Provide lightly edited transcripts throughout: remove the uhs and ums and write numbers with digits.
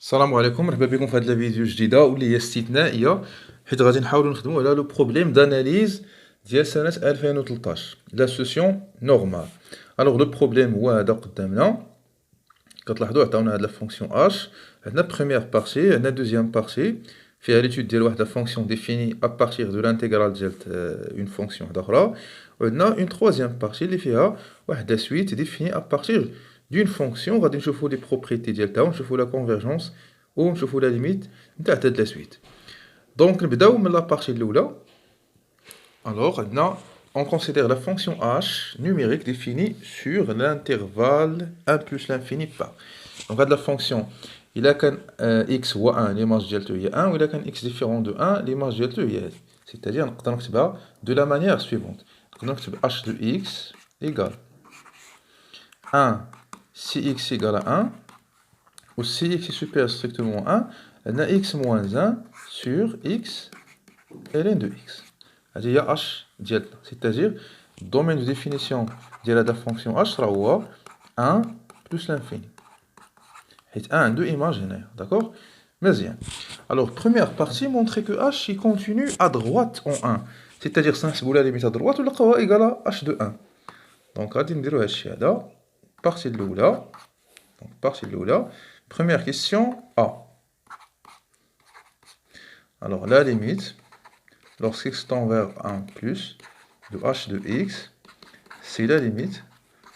السلام عليكم، مرحبا بكم في هاد لا فيديو جديدة واللي هي استثنائية، حيت غادي نحاولو نخدمو على لو بروبليم داناليز ديال سنة 2013 لا سوسيون نورمال. الوغ لو بروبليم هو هذا قدامنا، كتلاحظوا عطاونا هاد لا فونكسيون اش، عندنا بروميير بارتي، عندنا دوزيام بارتي فيها ليتود ديال واحد لا فونكسيون ديفيني ا بارتير دو لانتيغرال ديال اون فونكسيون واحدة أخرى، وعندنا اون تروازيام بارتي اللي فيها واحد لا سويت ديفيني ا بارتير دون فونكسيون. غادي نشوفو لي بروبريتي ديالها ونشوفو لا كونفيرجونس ونشوفو لا ليميت نتاع هاد لا سويت. دونك نبداو من لا بارتي الاولى. Alors, maintenant, on considère la fonction h numérique définie sur l'intervalle 1 plus l'infini par. Donc, la fonction, il a qu'un x ou 1, l'image de il y a 1, ou il a qu'un x différent de 1, l'image de il y a. C'est-à-dire, on va de la manière suivante. Donc, h de x égale 1 si x égale à 1, ou si x est supérieur strictement à 1, on a x moins 1 sur x ln de x. هذه هي h ديالنا، c'est-à-dire الدومين دو ديفينيسيون ديال هاد لا فونكسيون h راه هو 1 بلس لانفيني، حيت 1 عنده ايماج هنايا. داكوغ مزيان. الوغ بروميير بارتي مونطري كو h y continue à droite en 1، c'est-à-dire سنحسبو لا ليميت à droite ونلقاوها ايكالا h دو 1. دونك غادي نديرو هادشي هذا البارتي الاولى. دونك البارتي الاولى بروميير كيسيون a. الوغ لا ليميت lorsque x tend vers 1 plus de h de x, c'est la limite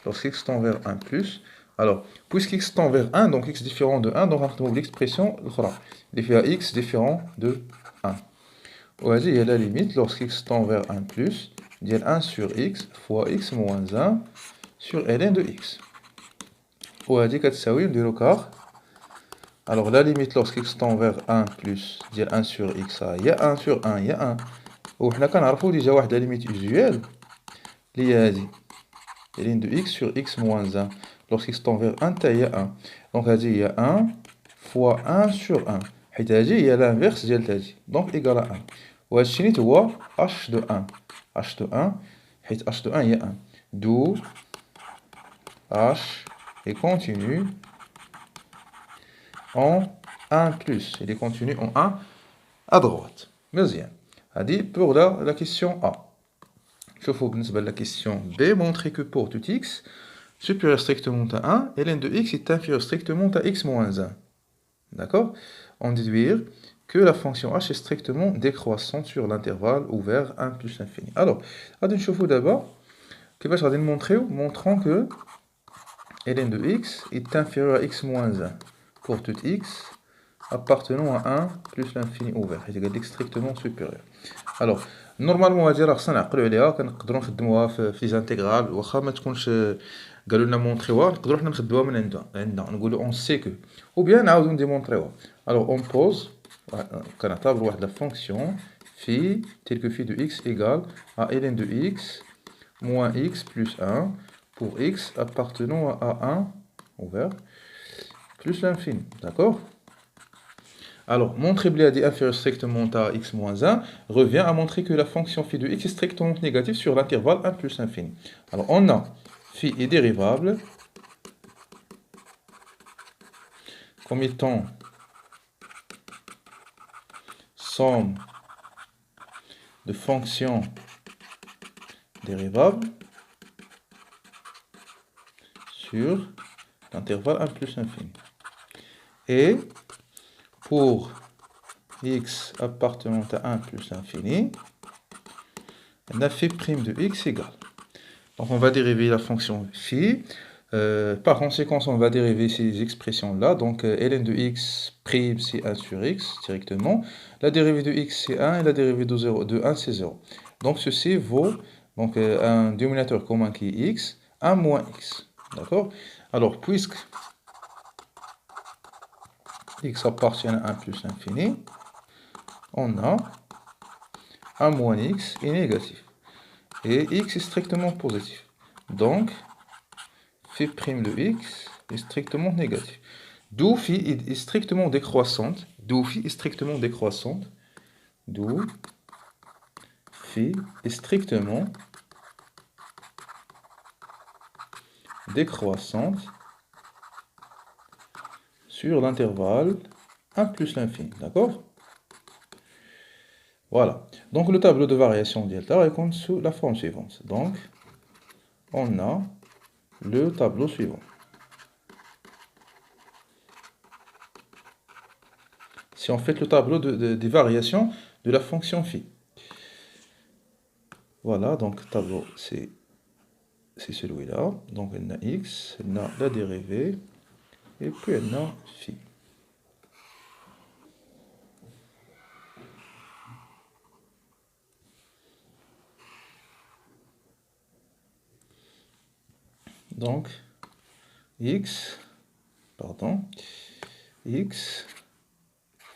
lorsque x tend vers 1 plus. Alors, puisque x tend vers 1, donc x différent de 1, donc on retrouve l'expression il fait x différent de 1. Il y a la limite lorsque x tend vers 1 plus, il y a 1 sur x fois x moins 1 sur ln de x. Alors, la limite lorsque x tend vers 1 plus, il y a 1 sur x, il y a 1 sur 1, il y a 1. وحنا كنعرفو ديجا واحد لا ليميت اوزيوال اللي هي هادي لين دو اكس سور اكس موان 1 لوغسك اكس طون فيغ 1 حتى هي 1. دونك هادي هي 1 فوا 1 سور 1، حيت هادي هي لانفيرس ديال هادي، دونك ايكالا 1. وهادشي نيت هو اش دو 1، اش دو 1 حيت اش دو 1 هي 1. دو اش est continu en 1 plus. Il est continu en 1 à droite. مزيان. هذه pour la question A. شوفوا بالنسبة la question B, montrer que pour tout x supérieur strictement à 1, ln de x est inférieur strictement à x moins 1. D'accord? On déduire que la fonction h est strictement décroissante sur l'intervalle ouvert 1 plus l'infini. Alors, غادي نشوفوا d'abord كيفاش غادي نمونطريو montrant que ln de x est inférieur à x moins 1 pour tout x appartenant à 1 plus l'infini ouvert. C'est strictement supérieur. Alors, normalement هادي راه خصنا نعقلو عليها، كنقدروا نخدموها في لي زانتيغرال، واخا ما تكونش قالوا لنا مونطريوها نقدروا حنا نخدموها من عندنا نقولوا اون سي كو، او بيان نعاودو نديمونطريوها. الوغ اون بوز كنعتبروا واحد لا فونكسيون في تيل كو في دو اكس ايكال ا ln de x moins x plus 1 pour x appartenant à 1 ouvert plus l'infini. D'accord? Alors, montrer BLAD inférieur strictement à x moins 1 revient à montrer que la fonction phi de x est strictement négative sur l'intervalle 1 plus infini. Alors, on a phi est dérivable comme étant somme de fonctions dérivables sur l'intervalle 1 plus infini. Et pour x appartenant à 1 plus l'infini, on a phi prime de x égale. Donc on va dériver la fonction phi. Par conséquent, on va dériver ces expressions-là. Donc ln de x prime c'est 1 sur x directement. La dérivée de x c'est 1 et la dérivée de 1 c'est 0. Donc ceci vaut donc, un dénominateur commun qui est x, 1 moins x. D'accord? Alors puisque x appartient à 1 plus l'infini, on a 1 moins x est négatif. Et x est strictement positif. Donc, phi prime de x est strictement négatif. D'où phi est strictement décroissante. D'où phi est strictement décroissante. D'où phi est strictement décroissante sur l'intervalle 1 plus l'infini, d'accord? Voilà. Donc le tableau de variation delta est sous la forme suivante. Donc, on a le tableau suivant. Si on fait le tableau des variations de la fonction phi. Voilà, donc le tableau, c'est celui-là. Donc, elle a x, elle a la dérivée, et puis elle a phi. Donc, x,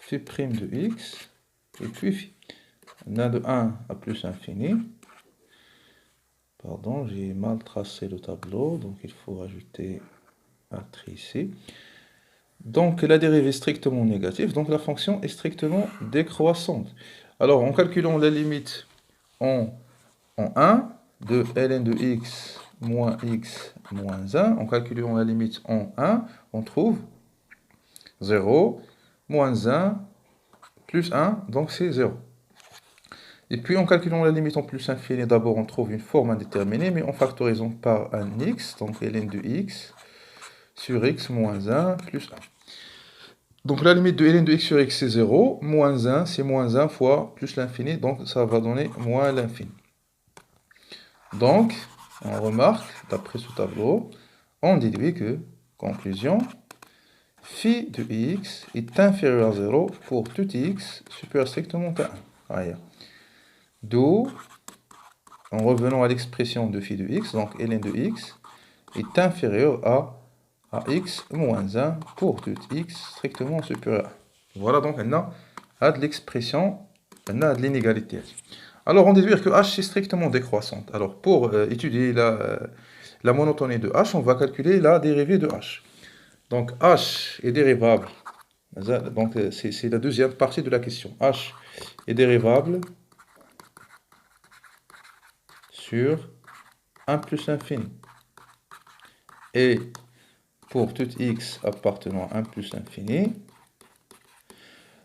phi prime de x, et puis phi. On a de 1 à plus infini. Pardon, j'ai mal tracé le tableau, donc il faut rajouter un trait ici. Donc la dérivée est strictement négative, donc la fonction est strictement décroissante. Alors en calculant la limite en 1 de ln de x moins 1, en calculant la limite en 1, on trouve 0, moins 1, plus 1, donc c'est 0. Et puis en calculant la limite en plus infini, d'abord on trouve une forme indéterminée, mais en factorisant par un x, donc ln de x, sur x moins 1 plus 1. Donc la limite de ln de x sur x c'est 0, moins 1 c'est moins 1 fois plus l'infini, donc ça va donner moins l'infini. Donc, on remarque, d'après ce tableau, on déduit que, conclusion, phi de x est inférieur à 0 pour tout x supérieur strictement à 1. D'où, en revenant à l'expression de phi de x, donc ln de x est inférieur à x moins 1 pour tout x strictement supérieur à 1. Voilà donc on a de l'expression, on a de l'inégalité. Alors on déduit que h est strictement décroissante. Alors pour étudier la monotonie de h, on va calculer la dérivée de h. Donc h est dérivable, donc c'est la deuxième partie de la question. H est dérivable sur 1 plus l'infini. Et pour tout x appartenant à 1 plus l'infini,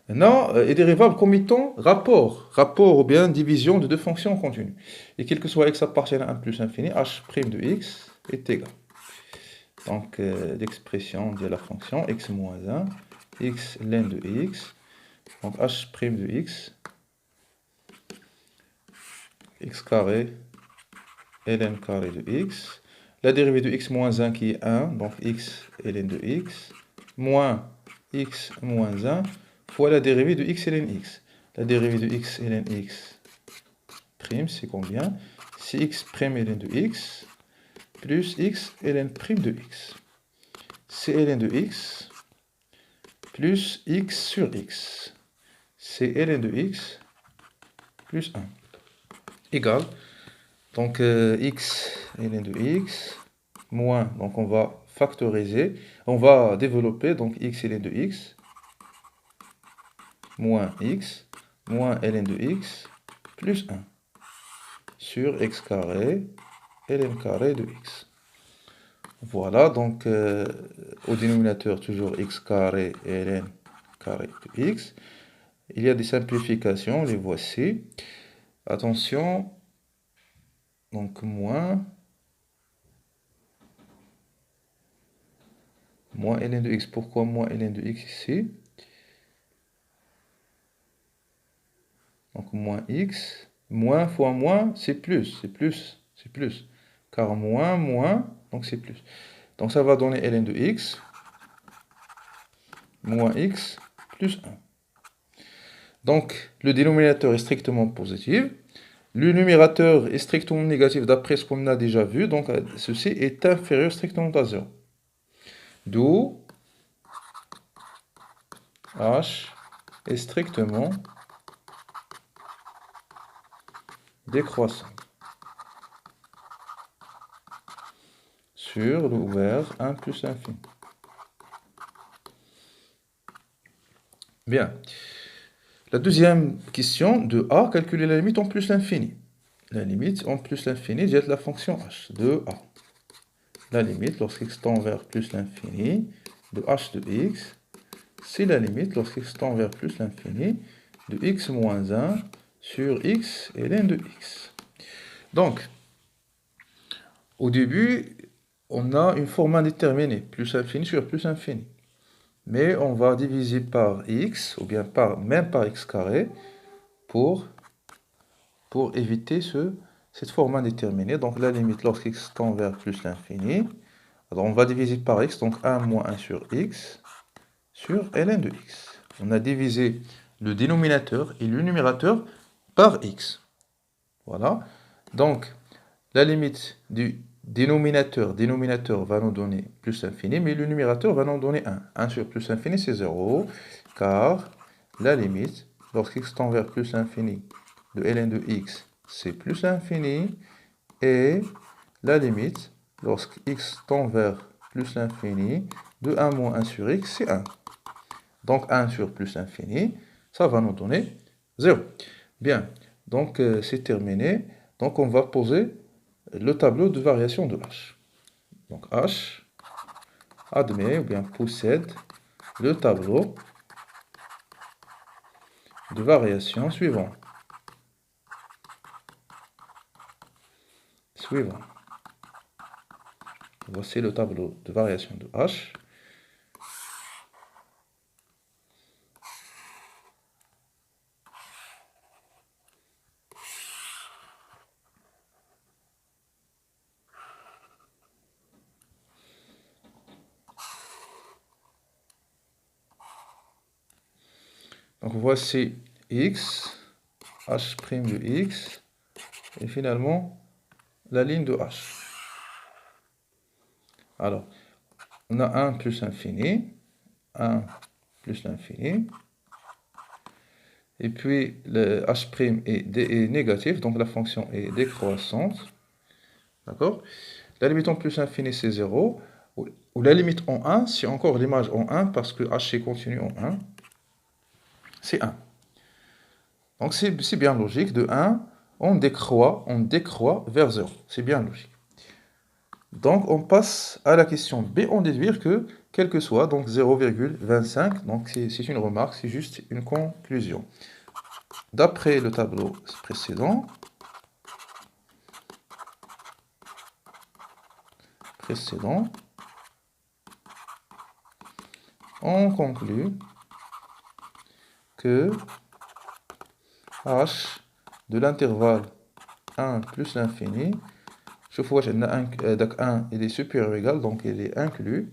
non, est dérivable comme étant rapport ou bien division de deux fonctions continues. Et quel que soit x appartenant à 1 plus l'infini, h' de x est égal. Donc l'expression de la fonction x moins 1, x ln de x, donc h' de x carré ln carré de x, la dérivée de x moins 1 qui est 1, donc x ln de x, moins x moins 1, fois la dérivée de x ln x. La dérivée de x ln x prime, c'est combien? C'est x prime ln de x, plus x ln prime de x. C'est ln de x, plus x sur x. C'est ln de x, plus 1. Égal. Donc x ln de x, moins, donc on va factoriser, on va développer, donc x ln de x, moins x, moins ln de x, plus 1, sur x carré, ln carré de x. Voilà, donc au dénominateur, toujours x carré et ln carré de x. Il y a des simplifications, les voici. Attention, donc moins ln de x. Pourquoi moins ln de x ici? Donc moins x, moins fois moins, c'est plus, c'est plus. Car moins, donc c'est plus. Donc ça va donner ln de x, moins x, plus 1. Donc le dénominateur est strictement positif. Le numérateur est strictement négatif d'après ce qu'on a déjà vu. Donc ceci est inférieur strictement à 0. D'où h est strictement décroissant sur le ouvert 1 plus l'infini. Bien. La deuxième question de a, calculer la limite en plus l'infini. La limite en plus l'infini de la fonction h de a. La limite lorsqu'x tend vers plus l'infini de h de x c'est la limite, lorsque x tend vers plus l'infini, de x moins 1 sur x ln de x. Donc, au début, on a une forme indéterminée, plus infini sur plus infini. Mais on va diviser par x, ou bien même par x carré, pour éviter cette forme indéterminée. Donc la limite lorsque x tend vers plus l'infini, alors on va diviser par x, donc 1 moins 1 sur x, sur ln de x. On a divisé le dénominateur et le numérateur par x. Voilà. Donc, la limite du dénominateur va nous donner plus l'infini, mais le numérateur va nous donner 1. 1 sur plus l'infini, c'est 0, car la limite, lorsqu'x tend vers plus l'infini, de ln de x, c'est plus l'infini, et la limite, lorsque x tend vers plus l'infini, de 1 moins 1 sur x, c'est 1. Donc 1 sur plus l'infini, ça va nous donner 0. Bien, donc c'est terminé. Donc on va poser le tableau de variation de h. Donc h admet ou bien possède le tableau de variation suivant. Voici le tableau de variation de h. Donc voici x, h' de x, et finalement la ligne de h. Alors, on a 1 plus l'infini, 1 plus l'infini, et puis le h' est négatif, donc la fonction est décroissante. D'accord? La limite en plus l'infini, c'est 0, ou la limite en 1, c'est encore l'image en 1, parce que h est continu en 1, c'est 1. Donc c'est bien logique, de 1, on décroît vers 0. C'est bien logique. Donc on passe à la question B, on déduire que, quel que soit, donc 0,25, donc c'est une remarque, c'est juste une conclusion. D'après le tableau précédent, on conclut que h de l'intervalle 1 plus l'infini, je vois que 1 il est supérieur ou égal, donc il est inclus.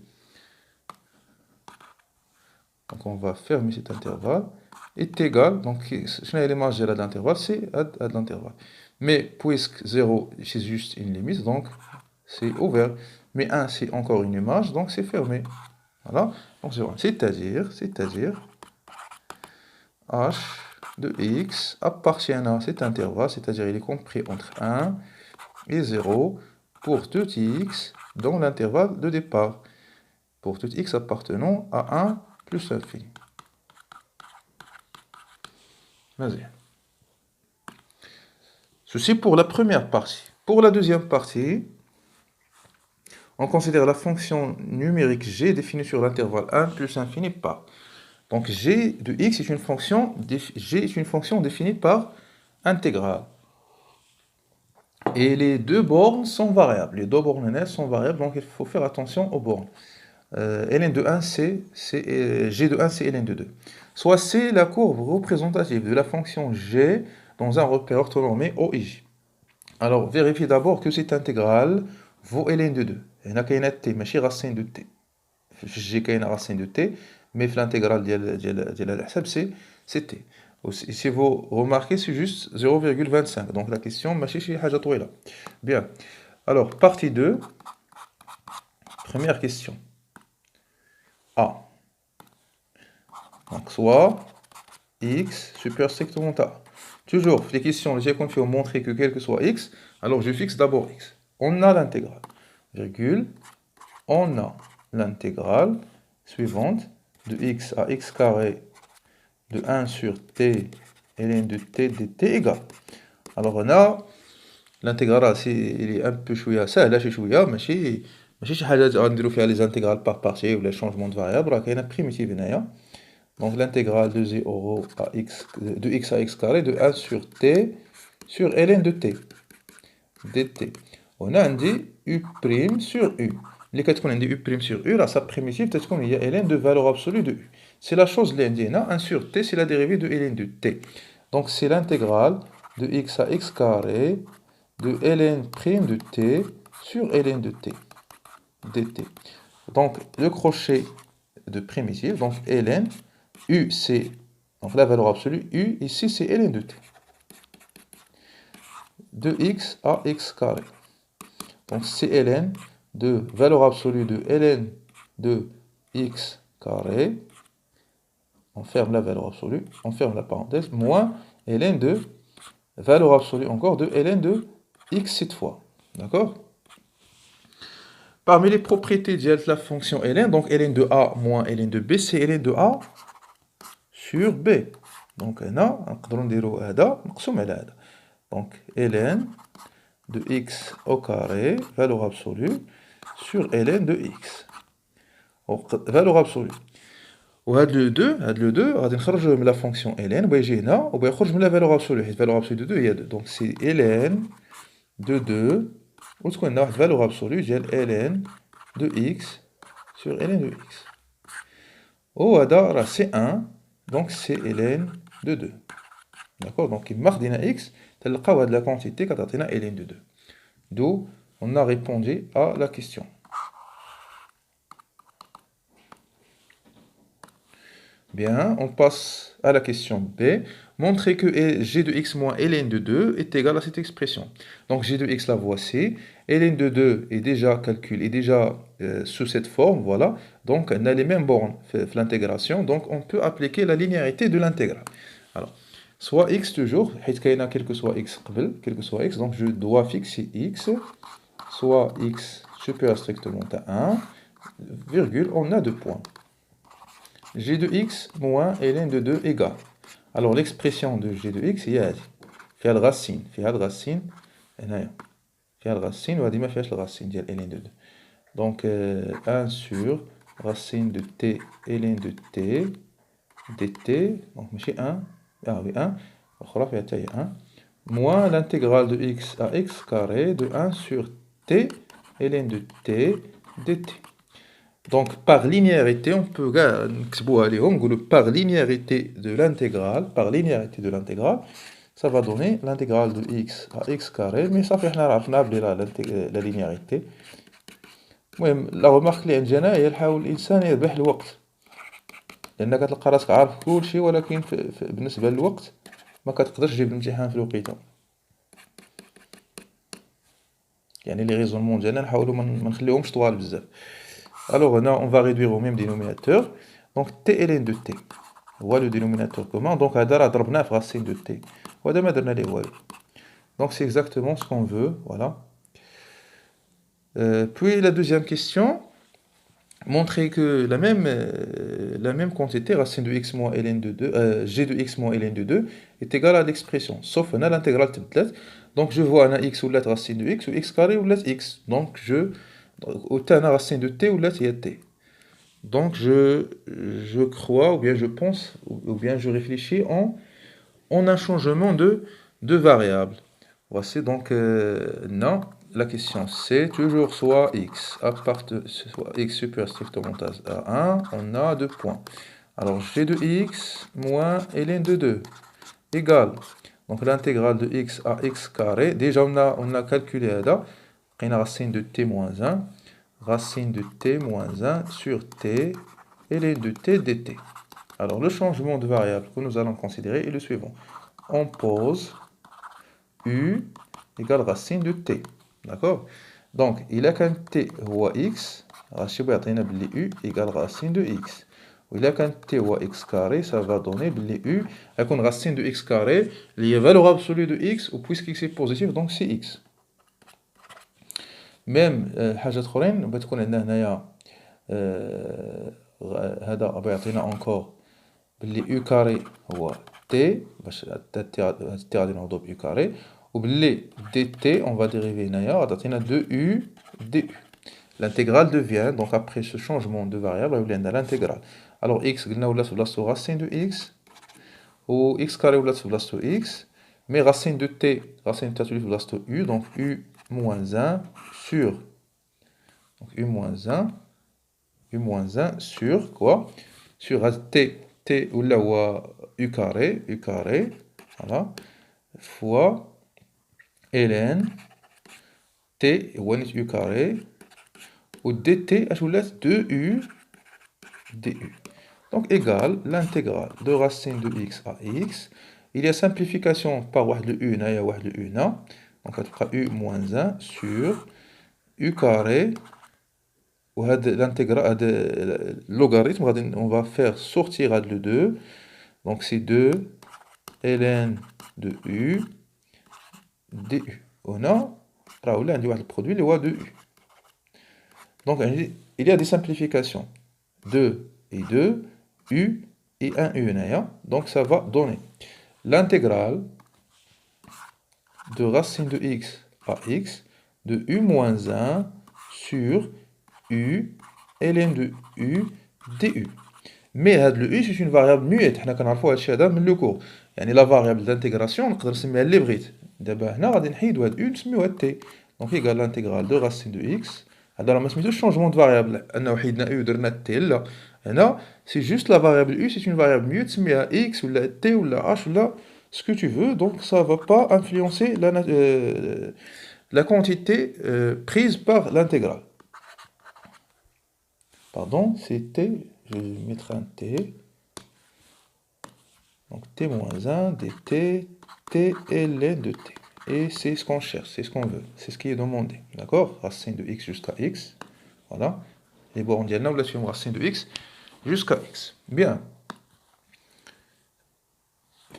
Donc on va fermer cet intervalle, est égal, donc je n'ai l'image de l'intervalle, c'est à l'intervalle. Mais puisque 0 c'est juste une limite, donc c'est ouvert. Mais 1 c'est encore une image, donc c'est fermé. Voilà, donc c'est-à-dire h de x appartient à cet intervalle, c'est-à-dire il est compris entre 1 et 0 pour tout x dans l'intervalle de départ, pour tout x appartenant à 1 plus l'infini. Vas-y. Ceci pour la première partie. Pour la deuxième partie, on considère la fonction numérique g définie sur l'intervalle 1 plus infini par. Donc g de x est une fonction, définie par intégrale. Et les deux bornes sont variables. Les deux bornes n sont variables, donc il faut faire attention aux bornes. ln de 1, c'est g de 1, c'est ln de 2. Soit c'est la courbe représentative de la fonction g dans un repère orthonormé O et J. Alors, vérifiez d'abord que cette intégrale vaut ln de 2. Il y a une t, ماشي racine de t. G a une racine de t, mais l'intégrale c'est t. Si vous remarquez, c'est juste 0,25. Donc la question, ماشي شي حاجة طويلة. Bien. Alors, partie 2. Première question. A. Donc, soit x supérieur strictement à. Toujours, les questions, j'ai confié ont montré que quel que soit x, alors je fixe d'abord x. On a l'intégrale, virgule, on a l'intégrale suivante de x à x carré de 1 sur t ln de t dt égale. Alors on a l'intégrale, il est un peu chouïa, ça là c'est chouïa, ماشي شي حاجه غنديرو فيها les intégrales par partie ou les changements de variables, راه كاينه primitive هنايا. Donc l'intégrale de 0 à x, de x à x carré de 1 sur t sur ln de t dt. On a dit u' sur u. Les quatre qu'on a dit u' sur u, là, sa primitive, peut-être qu'on y a ln de valeur absolue de u. C'est la chose l'indienne. 1 sur t, c'est la dérivée de ln de t. Donc c'est l'intégrale de x à x carré de ln' de t sur ln de t dt. Donc le crochet de primitive, donc ln, u c'est donc la valeur absolue, u ici c'est ln de t. De x à x carré. Donc c'est ln de valeur absolue de ln de x carré, on ferme la valeur absolue, on ferme la parenthèse, moins ln de valeur absolue encore de ln de x cette fois. D'accord? Parmi les propriétés de la fonction ln, donc ln de a moins ln de b, c'est ln de a sur b. Donc هنا نقدروا نديروا هذا مقسوم على هذا. Donc ln de x au carré, valeur absolue, sur ln de x. valeur absolue. وهاد لو 2 غادي نخرجوه من لا فونكسيون ln ويجي هنا ويخرج من لا valeur absolue حيت valeur absolue de 2 هي 2. Donc c'est ln de 2 وتكون عندنا واحد valeur absolue ديال ln de x sur ln de x. وهذا راه c'est 1 donc c'est ln de 2. D'accord? Donc كيما خدينا x تلقاو هاد لا quantité كتعطينا ln de 2. D'où on a répondu à la question. Bien, on passe à la question B. Montrer que g de x moins ln de 2 est égal à cette expression. Donc g de x la voici. ln de 2 est déjà calculé, est déjà sous cette forme, voilà. Donc on a les mêmes bornes l'intégration, donc on peut appliquer la linéarité de l'intégrale. Alors, soit x toujours, quel que soit x, donc je dois fixer x, soit x supérieur strictement à 1, virgule, on a deux points. g de x moins ln de 2 égale. Alors l'expression de g de x هي هذه فيها الغاسين هنايا فيها الغاسين وهذه ما فيهاش الغاسين ديال ln de 2. Donc 1 sur racine de t ln de t dt, donc ماشي 1 oui 1 الاخرى فيها حتى هي 1 moins l'intégrale de x à x carré de 1 sur t ln de t dt. Donc, par linéarité, on peut par linéarité de l'intégrale, ça va donner l'intégrale de x à x carré, mais ça fait la linéarité. La remarque اللي عندنا هي يحاول الإنسان يربح الوقت، لأنك كتلقى راسك عارف كلشي ولكن بالنسبة للوقت ما كتقدرش تجيب الامتحان في الوقيته. يعني لي ريزونمون ديالنا نحاولوا ما نخليوهمش طوال بزاف. Alors on va réduire au même dénominateur. Donc t ln de t. Voilà le dénominateur commun. Donc هذا ضربناه في racine de t. وهذا ما درنا ليه والو. Donc c'est exactement ce qu'on veut. Voilà. Puis la deuxième question. Montrer que la même quantité, racine de x moins ln de 2, g de x moins ln de 2 est égale à l'expression. Sauf on a l'intégrale tibtlet. Donc je vois un x ou la racine de x ou x carré ou la x. Donc autant la racine de t ou la t. Donc je crois, ou bien je pense, ou bien je réfléchis en un changement de variable. Voici donc, non, la question c'est toujours soit x, soit x supérieur strictement à 1, on a deux points. Alors g de x moins ln de 2 égale, donc l'intégrale de x à x carré, déjà on a calculé là, on a racine de t moins 1, racine de t moins 1 sur t ln de t dt. Alors le changement de variable que nous allons considérer est le suivant. On pose u égale racine de t. D'accord? Donc il a qu'un t ou x, u égale racine de x. Il a qu'un t ou x carré, ça va donner u avec une racine de x carré, il y a valeur absolue de x, ou puisque x est positif, donc c'est x. Même حاجة أخرين بتكون عندنا هنايا هذا بيعطينا encore باللي u carré هو t باش t غادي نعوضو ب u carré وباللي dt on va dériver هنايا غادي تعطينا 2u du. L'intégrale devient, donc après ce changement de variable, il y a l'intégrale. Alors x قلنا ولات في بلاصتو racine de x و x carré ولات في بلاصتو x mais racine de t تولي في بلاصتو u donc u moins 1 sur donc u moins 1 sur quoi sur t ولا هو u carré voilà fois ln t هو نيت u carré و dt اش ولات 2u du. Donc égale l'intégrale de racine de x à x. Il y a simplification par le u na ya le u na. Donc ça fera u moins 1 sur u carré. Ou l'intégrale, le logarithme, on va faire sortir le 2. Donc c'est 2 ln de u du. On a le produit de u. Donc il y a des simplifications. 2 et 2, u et 1 u. Donc ça va donner l'intégrale de racine de x à x de u moins 1 sur u ln de u du. Mais le u c'est une variable muette. حنا كنعرفوا هادشي هذا من لو كور. يعني la variable d'intégration نقدر نسميها اللي بغيت. دابا هنا غادي نحيدو هاد u نسميوها t. Donc égale l'intégrale de racine de x. هذا راه ما سميتوش changement de variable. انه حيدنا u ودرنا t لا. هنا c'est juste la variable u, c'est une variable muette تسميها x ou la t ou la h ou la ce que tu veux. Donc ça va pas influencer la quantité prise par l'intégrale. Pardon, c'est t, je vais mettre un t. Donc t moins 1 dt, t ln de t. Et c'est ce qu'on cherche, c'est ce qu'on veut, c'est ce qui est demandé. D'accord? Racine de x jusqu'à x. Voilà. Les bornes diagonales, là, sur racine de x jusqu'à x. Bien.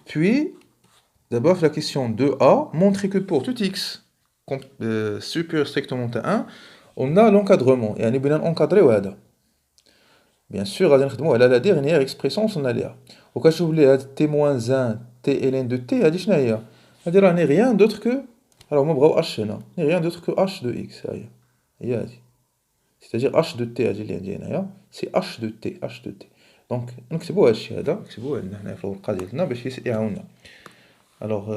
Puis, d'abord, la question 2a, montrer que pour tout x supérieur strictement à 1, on a l'encadrement. Et on est bien encadré ou هذا. Bien sûr, غادي نخدموا على la dernière expression وصلنا ليها. وكتشوف لي هاد t moins 1 t ln de t هادي شنو هي؟ هادي راه rien d'autre que alors هما بغاو h هنا rien d'autre que h de x هي هادي. C'est-à-dire h de t هادي اللي عندي هنايا c'est h de t donc نكتبوا هادشي هذا نكتبوه عندنا هنا في الورقه ديالنا باش يعاوننا. Alors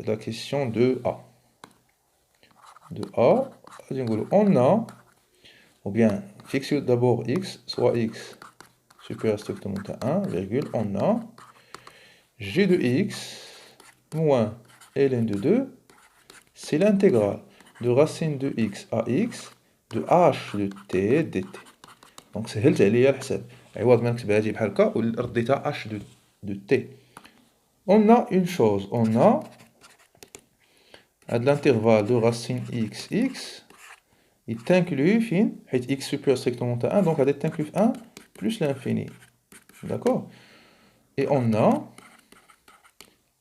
la question 2a غادي نقولوا on a ou bien fixe d'abord x soit x supérieur strictement à 1 virgule on a g de x moins ln de 2 c'est l'intégrale de racine de x à x de h de t dt. Donc سهلت عليا الحساب عوض ما نكتب هادي بحال هكا رديتها h de t. On a une chose, on a l'intervalle de racine x il t'inclut fin x supérieur strictement à 1 donc il t'inclut 1 plus l'infini. D'accord? Et on a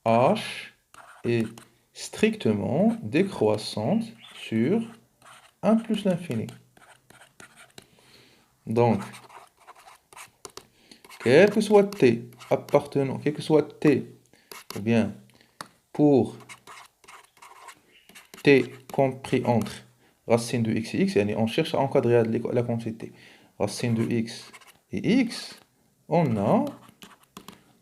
h est strictement décroissante sur 1 plus l'infini. Donc, quel que soit t appartenant, quel que soit t, ou bien pour t compris entre racine de x et x, on cherche à encadrer la quantité. Racine de x et x, on a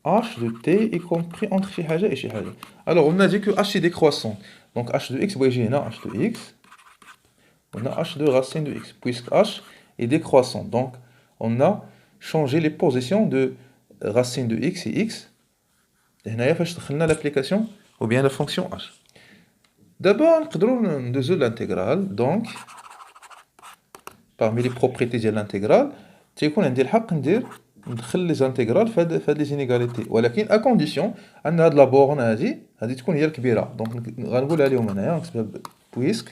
h de t y compris entre شي حاجة et شي حاجة. Alors on a dit que h est décroissant. Donc h de x, voyez, on a h de x, on a h de racine de x, puisque h est décroissant. Donc on a changé les positions de racine de x et x. هنايا فاش دخلنا l'application ou bien la fonction h. D'abord, on va l'intégrale. Donc, parmi les propriétés de l'intégrale, tu as le droit de ندخل les intégrales في les inégalités. ولكن à condition أن هاد la borne هذه تكون هي الكبيرة. Donc غنقولها لهم هنايا نكتبها puisque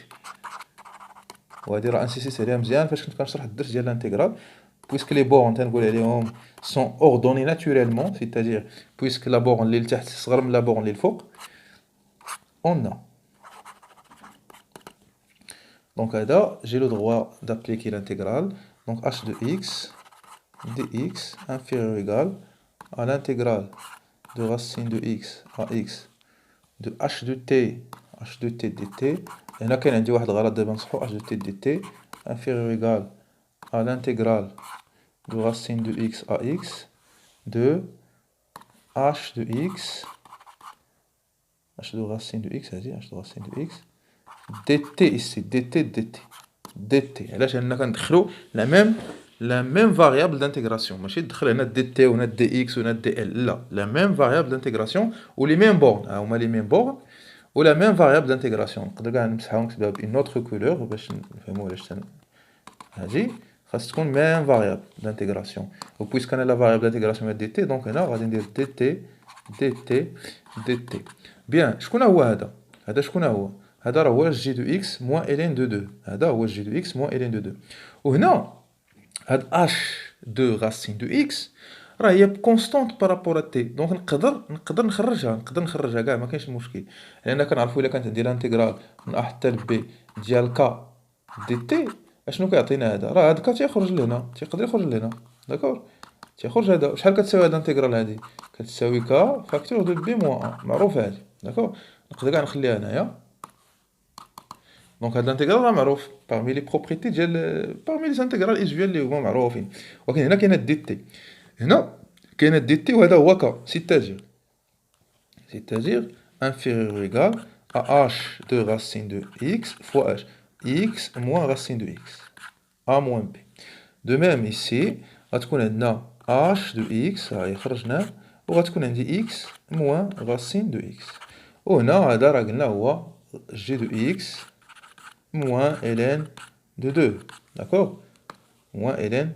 وهذه راه انسيستيت عليها مزيان فاش كنت كنشرح الدرس ديال l'intégrale. Puisque les bornes تنقول عليهم sont ordonnées naturellement, c'est-à-dire puisque la borne اللي لتحت صغر من la borne اللي الفوق, on a. Donc là, j'ai le droit d'appliquer l'intégrale. Donc h de x dx inférieur ou égal à l'intégrale de racine de x à x de h de t dt. Et là, il y a un غلط دابا نصحو h de t dt inférieur ou égal à l'intégrale de racine de x à x de h de x, h de racine de x, vas-y, h de racine de x, dt ici, dt. Et là, j'ai la même variable d'intégration. Je vais mettre dt ou dx ou dl. Là, la même variable d'intégration ou les mêmes bornes. On a les mêmes bornes ou la même variable d'intégration. On peut une autre couleur. C'est une même variable d'intégration. Puisqu'on a la variable d'intégration de dt, donc on va dire dt, dt, dt. Bien, je connais هذا. هذا شكون هو؟ هذا هو g de x moins ln de 2. هذا هو g de x moins ln de 2. وهنا هاد h de racine de x راه هي كونستانت بارابور ا تي، دونك نقدر نخرجها كاع، ما كاينش مشكل، لان كنعرفوا الا كانت عندي الانتيغرال من ا حتى ل بي ديال ك دي تي اشنو كيعطينا هذا، راه هاد ك تيخرج لهنا، تيقدر يخرج لهنا، داكور، تيخرج هذا. شحال كتساوي هاد الانتيغرال هادي؟ كتساوي ك فاكتور دو بي موان 1، معروفه هادي، داكور. نقدر كاع نخليها هنايا. دونك هاد الانتيغرال راه معروف parmi les propriétés ديال parmi les intégrales usuelles اللي هما معروفين. ولكن هنا كاينه دي تي، هنا كاينه دي تي وهذا هو ك، c'est-à-dire inférieur ou égal à h de racine de x fois h, x moins racine de x, a moins b. De même ici غتكون عندنا h de x هاهي خرجناه، وغتكون عندي x moins racine de x. وهنا هذا راه قلنا هو g de x moins ln de 2, d'accord, moins ln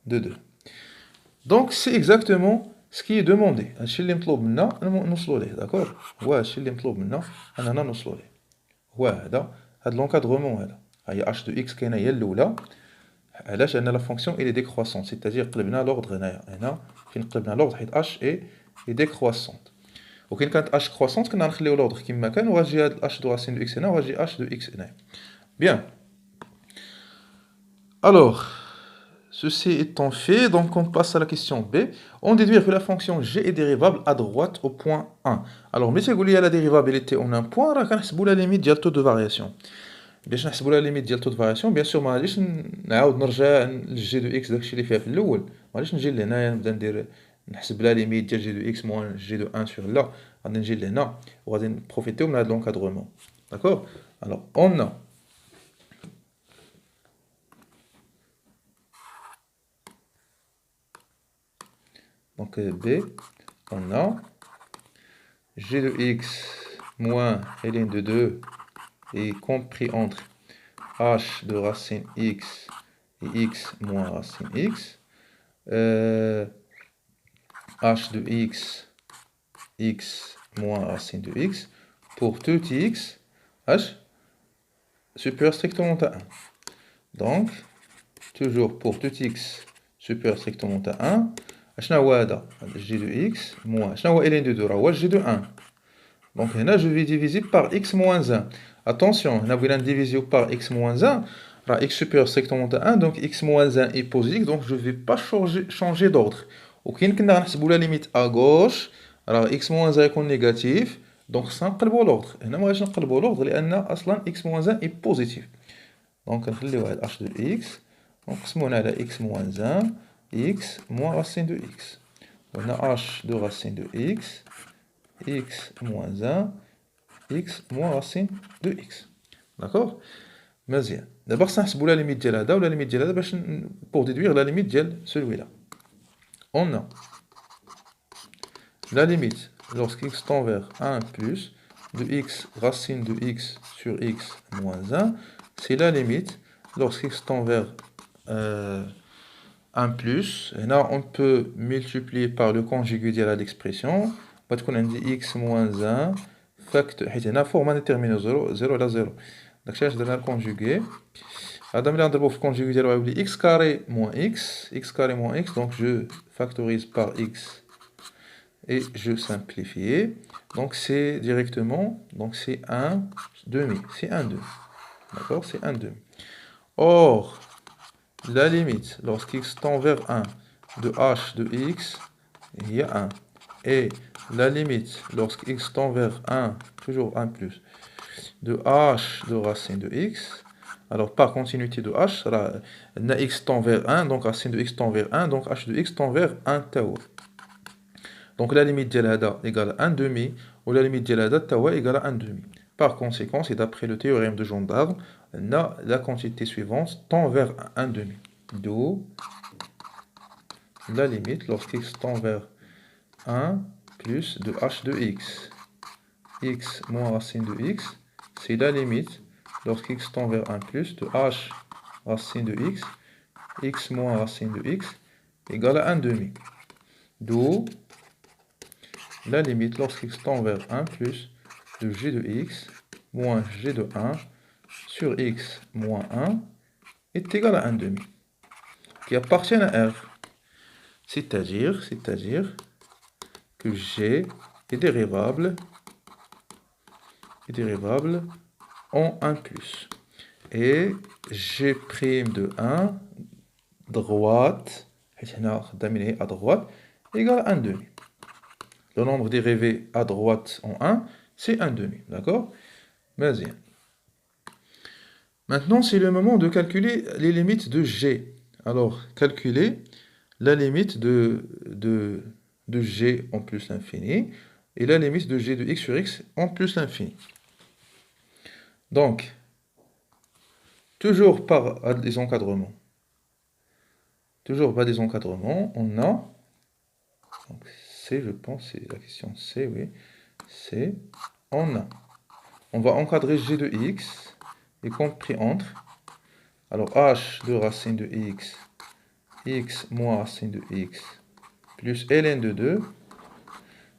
de 2. Donc c'est exactement ce qui est demandé. هادشي اللي مطلوب منا نوصلوا ليه، داكور، هو هادشي اللي مطلوب منا اننا نوصلوا ليه، هو هاد لونكادغومون هذا. هي اش دو اكس كاينه هي الاولى، علاش؟ لان لا فونكسيون اي ديكروسونت، سيتادير قلبنا لوردر هنا فين قلبنا لوردر حيت اش اي ديكروسونت. وكاين كانت اش كروسونت كنا نخليو لوردر كيما كان، وغاجي هاد اش دو راسين دو اكس هنا وغاجي اش دو اكس هنا. Bien. Alors, ceci étant fait, donc on passe à la question B. On déduit que la fonction g est dérivable à droite au point 1. Alors, mais si vous voulez la dérivabilité en un point, on va la limite du taux de variation. باش نحسبوا la limite ديال taux de variation، bien sûr ما غاديش نعاود نرجع للجي دو اكس داكشي اللي فيها في الاول، ما غاديش نجي لهنايا نبدا ندير نحسب لا ليميت ديال جي دو اكس موان جي دو 1 sur لا، غادي نجي لهنا وغادي نبروفيتيو من هذا لونكادغومون، داكور. alors on a donc B, on a g de x moins ln de 2 est compris entre h de racine x et x moins racine x, h de x moins racine de x pour tout x, h supérieur strictement à 1. Donc, toujours pour tout x supérieur strictement à 1, شنو هو هذا؟ g de x moins شنو هو ln de 2 راه هو g de 1. Donc هنا je vais diviser par x moins 1. Attention, هنا بغينا نديفيزيو par x moins 1 راه x supérieur strictement à 1, donc x moins 1 est positif, donc je vais pas changer d'ordre. وكاين كنا غنحسبوا لا ليميت à gauche راه x moins 1 يكون نيجاتيف، دونك خصنا نقلبوا لوردر. هنا ما غاديش نقلبوا لوردر لان اصلا x moins 1 est positif. دونك نخليو هاد h de x ونقسموه على x moins 1 x moins racine de x. On a h de racine de x, x moins 1, x moins racine de x. D'accord? مزيان. دابا خصنا نحسبوا لا ليميت ديال هذا ولا ليميت ديال هذا باش pour déduire la limite ديال celui-là. On a la limite lorsqu'x tend vers 1 plus de x racine de x sur x moins 1, c'est la limite lorsqu'x tend vers 1 plus, et là on peut multiplier par le conjugué de l'expression, on va dire x moins 1 facteur, et là forme un déterminant 0, 0 là 0. Donc je vais le conjuguer. Adam là on va conjuguer x carré moins x, donc je factorise par x et je simplifie. Donc c'est directement, donc c'est 1 demi, c'est 1 demi. D'accord, c'est 1 demi. Or, la limite lorsqu'x tend vers 1 de h de x, il y a 1. Et la limite lorsqu'x tend vers 1, toujours 1 plus, de h de racine de x, Alors, par continuité de h, x tend vers 1, donc racine de x tend vers 1, donc h de x tend vers 1 tawa. Donc, la limite de hada égale à 1 demi, ou la limite de hada tawa égale à 1 demi. Par conséquent, et d'après le théorème de Jondarme, la quantité suivante tend vers 1 demi. D'où la limite lorsque x tend vers 1 plus de h de x. X moins racine de x, c'est la limite lorsque x tend vers 1 plus de h racine de x moins racine de x égale à 1 demi. D'où la limite lorsque x tend vers 1 plus de g de x moins g de 1 sur x moins 1 est égal à 1 demi, qui appartient à R. C'est-à-dire que g est dérivable en 1 plus. Et g' de 1 droite, à droite, égale à 1 demi. Le nombre dérivé à droite en 1, c'est 1 demi. D'accord? Vas-y. Maintenant, c'est le moment de calculer les limites de g. Alors, calculer la limite de g en plus l'infini et la limite de g de x sur x en plus l'infini. Donc, toujours par des encadrements. Toujours par des encadrements, on a... Donc, C, je pense, c'est la question C, oui. C, on a. On va encadrer g de x, y compris entre. Alors, h de racine de x moins racine de x, plus ln de 2.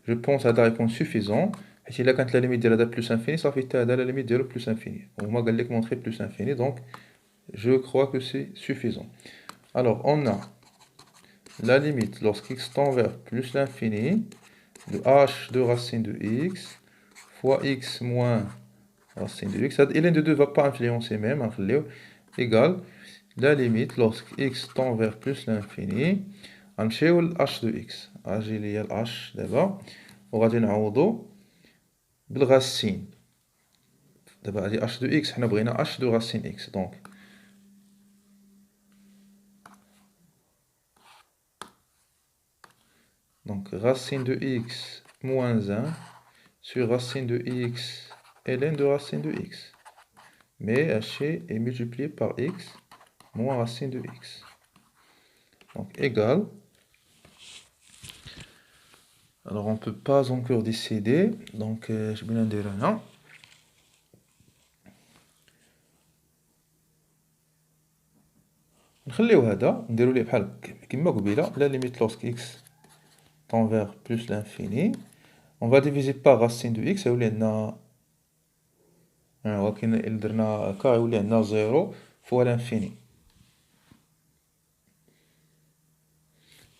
Je pense à la réponse suffisante. Et là, quand la limite de la plus infini, ça fait la limite de la plus infini. On m'a montré plus infini, donc je crois que c'est suffisant. Alors, on a la limite lorsque x tend vers plus l'infini de h de racine de x fois x moins racine de x. ln de 2 ne va pas influencer même, égale la limite lorsque x tend vers plus l'infini, غنمشيو ل h de x. اجي ليا ال h دابا وغادي نعوضو بالغاسين. دابا هادي h de x حنا بغينا h de racine x, donc racine de x moins 1 sur racine de x ln de racine de x. Mais h est multiplié par x moins racine de x. Donc égal. Alors on ne peut pas encore décider. Donc je vais dire non. نخليو هذا نديرو ليه بحال كيما قبيله. La limite lorsque x tend vers plus l'infini. On va diviser par racine de x. يولي عندنا ولكن إلا درنا هكا يولي عندنا 0 fois l'infini.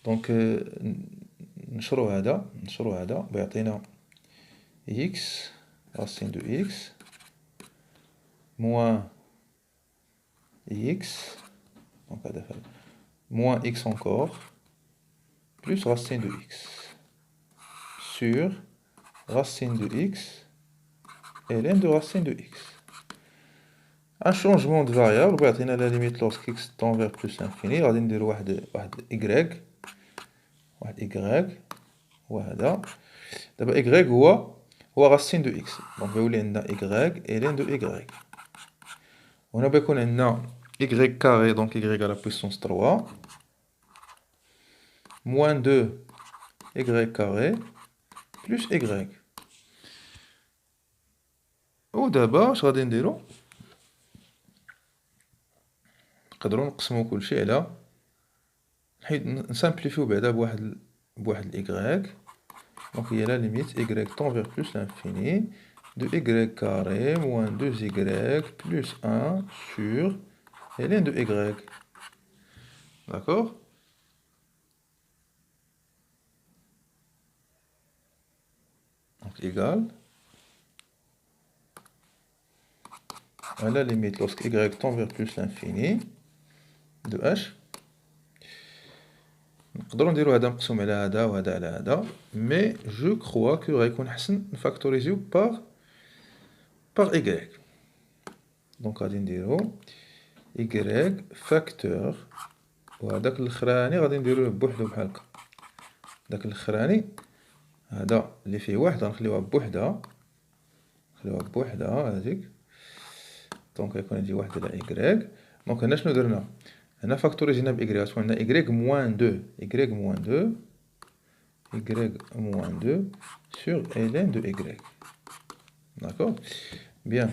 Donc نشرو هذا بيعطينا x racine de x moins x, donc moins x encore, plus racine de x sur racine de x et ln de racine de x. Un changement de variable بيعطينا la limite lorsque x tend vers plus l'infini. غادي نديرو واحد y وهذا. دابا y هو racine de x, donc يولي عندنا y et ln de y. وهنا بيكون عندنا y carré, donc y à la puissance 3, moins 2 y carré, plus y. ودابا اش غادي نديرو؟ نقدروا نقسموا كلشي على نسامبليفيو بعدا بواحد y. Donc il y a la limite y tend vers plus l'infini de y carré moins 2y plus 1 sur ln de y. D'accord? Donc égal à la limite lorsque y tend vers plus l'infini de h. نقدروا نديرو هذا مقسوم على هذا وهذا على هذا, mais je crois que غيكون احسن نفاكتوريزيو par y. Donc غادي نديرو y facteur وهداك الاخراني غادي نديروه بوحدو بحال هكا. داك الاخراني هذا اللي فيه واحد غنخليوها بوحدها، هذيك. دونك يكون عندي واحد على إكغيك. دونك هنا شنو درنا؟ هنا فاكتوريزينا بإكغيك، غتكون عندنا إكغيك موان دو، موان دو sur ln de y. D'accord? Bien.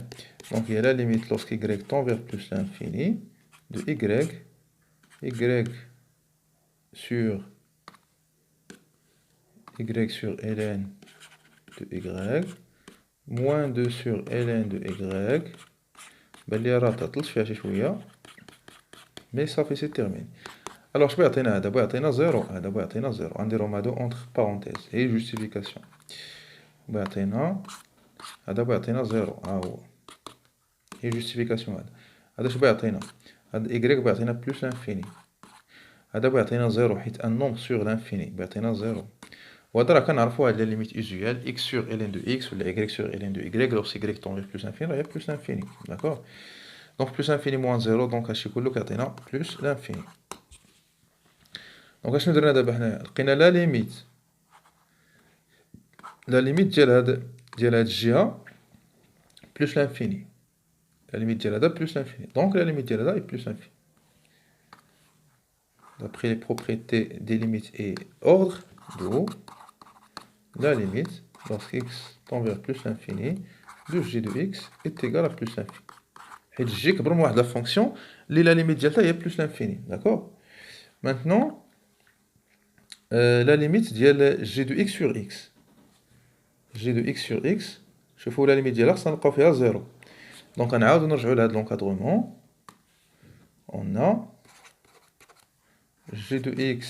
Donc il y a la limite lorsque y tend vers plus l'infini de y sur ln de y moins 2 sur ln de y. بان لي راه تعطلت فيها شي شويه مي صافي سي تيرميني. الوغ شنو يعطينا هذا؟ يعطينا زيرو، هذا يعطينا زيرو، غنديرهم هادو اونتر بارونتيز هي جوستيفيكاسيون. يعطينا هذا يعطينا زيرو، ها هو هي جوستيفيكاسيون. هذا شنو يعطينا؟ هاد إيكغيك يعطينا بلوس لانفيني، هذا يعطينا زيرو حيت ان نومبر سور لانفيني يعطينا زيرو. وهذا راه كنعرفو هاد لا ليميت اوزيال اكس سور ln دو اكس ولا y سور ln دو y لوغ y طون فيغ بلوس لانفيني راه هي بلوس لانفيني. داكوغ؟ دونك بلوس لانفيني موان زيرو، دونك هادشي كله كيعطينا بلوس لانفيني. دونك اشنو درنا دابا حنايا؟ لقينا لا ليميت ديال هاد الجهه بلوس لانفيني، لا ليميت ديال هذا بلوس لانفيني، دونك لا ليميت ديال هذا هي بلوس لانفيني. D'après les propriétés des limites et ordre, d'où la limite lorsque x tend vers plus l'infini de g de x est égal à plus l'infini. Et g كبر من واحد la fonction اللي la limite ديالها هي plus l'infini, d'accord? Maintenant la limite ديال g de x sur x, g de x sur x, شوفوا la limite ديالها خصنا نلقاو فيها 0. Donc غنعاودو نرجعو لهاد l'encadrement. On a g de x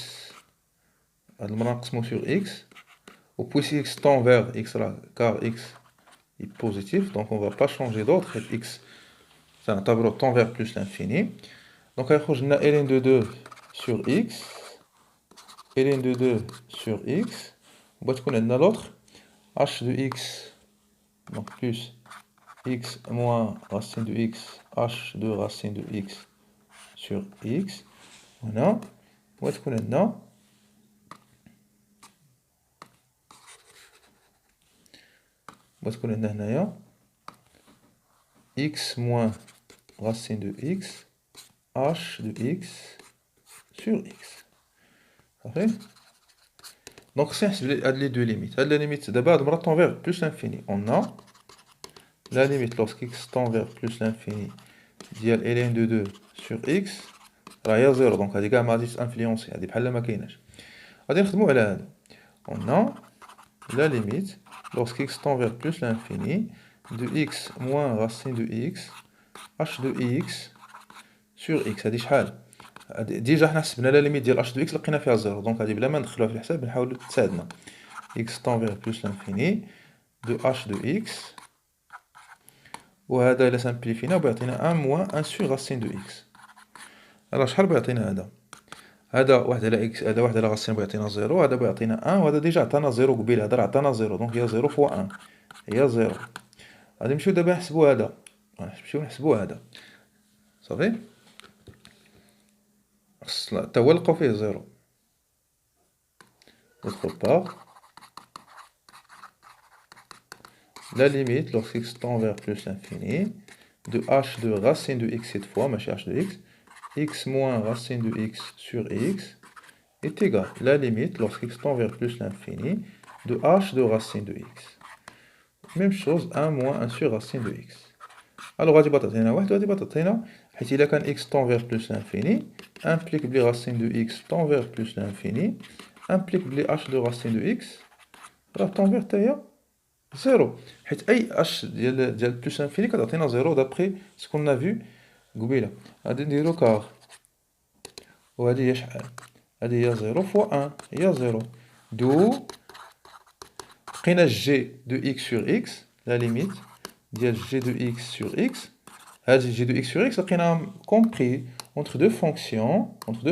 هاد المرة نقسمو sur x, ou puisque x tend vers x là, car x est positif, donc on va pas changer d'ordre, et x ça نعتبرو tend vers plus l'infini. Donc غيخرج لنا ln de 2 sur x, ln de 2 sur x, وبغات تكون عندنا l'autre h de x, donc plus x moins racine de x, h de racine de x sur x. هنا بغات تكون عندنا هنايا x moins racine de x, h de x sur x. صافي. دونك خصني نحسب هاد لي دو ليميت. هاد لا ليميت دابا هاد المرة tend vers plus l'infini. On a la limite lorsque x tend vers plus l'infini ديال ln de 2 sur x راه هي زيرو، دونك هادي كاع ما غاديش انفلونسي، هادي بحال ما كايناش. غادي نخدمو على هادو. On a la limite lorsque x tend vers plus l'infini de x moins racine de x h de x sur x. هادي شحال؟ ديجا حنا حسبنا لا ليميت ديال h de x لقينا فيها زيرو، دونك هادي بلا ما ندخلوها في الحساب نحاولو تساعدنا. x tend vers plus l'infini de h de x، وهذا إلا سامبليفينا بيعطينا 1 moins 1 sur racine de x. alors شحال بيعطينا هذا واحد على اكس، هذا واحد على غاسين بيعطينا زيرو، هذا بيعطينا 1، وهذا ديجا عطانا زيرو قبيل، هذا راه عطانا زيرو، دونك هي زيرو فوا 1 هي زيرو. غادي نمشيو دابا نحسبو هذا، صافي. خص حتى هو نلقاو فيه زيرو. d'autre part la limite lorsque x tend vers plus l'infini de h de racine de x cette fois, ماشي h de x, x moins racine de x sur x est égal la limite lorsque x tend vers plus l'infini de h de racine de x. Même chose, 1 moins 1 sur racine de x. Alors غادي تعطينا واحد وغادي تعطينا، حيت إلا كان x tend vers plus l'infini implique بلي racine de x tend vers plus l'infini implique بلي h de racine de x راه tend vers حتى هي زيرو، حيت أي h ديال plus l'infini كتعطينا زيرو d'après ce qu'on a vu قبيله. غادي نديرو كار، وهادي هي شحال؟ هادي هي زيرو فوا 1 هي زيرو، دو لقينا جي دو اكس سور اكس، لا ليميت ديال جي دو اكس سور اكس. هادي جي دو اكس سور اكس لقيناهم كومبري اونتر دو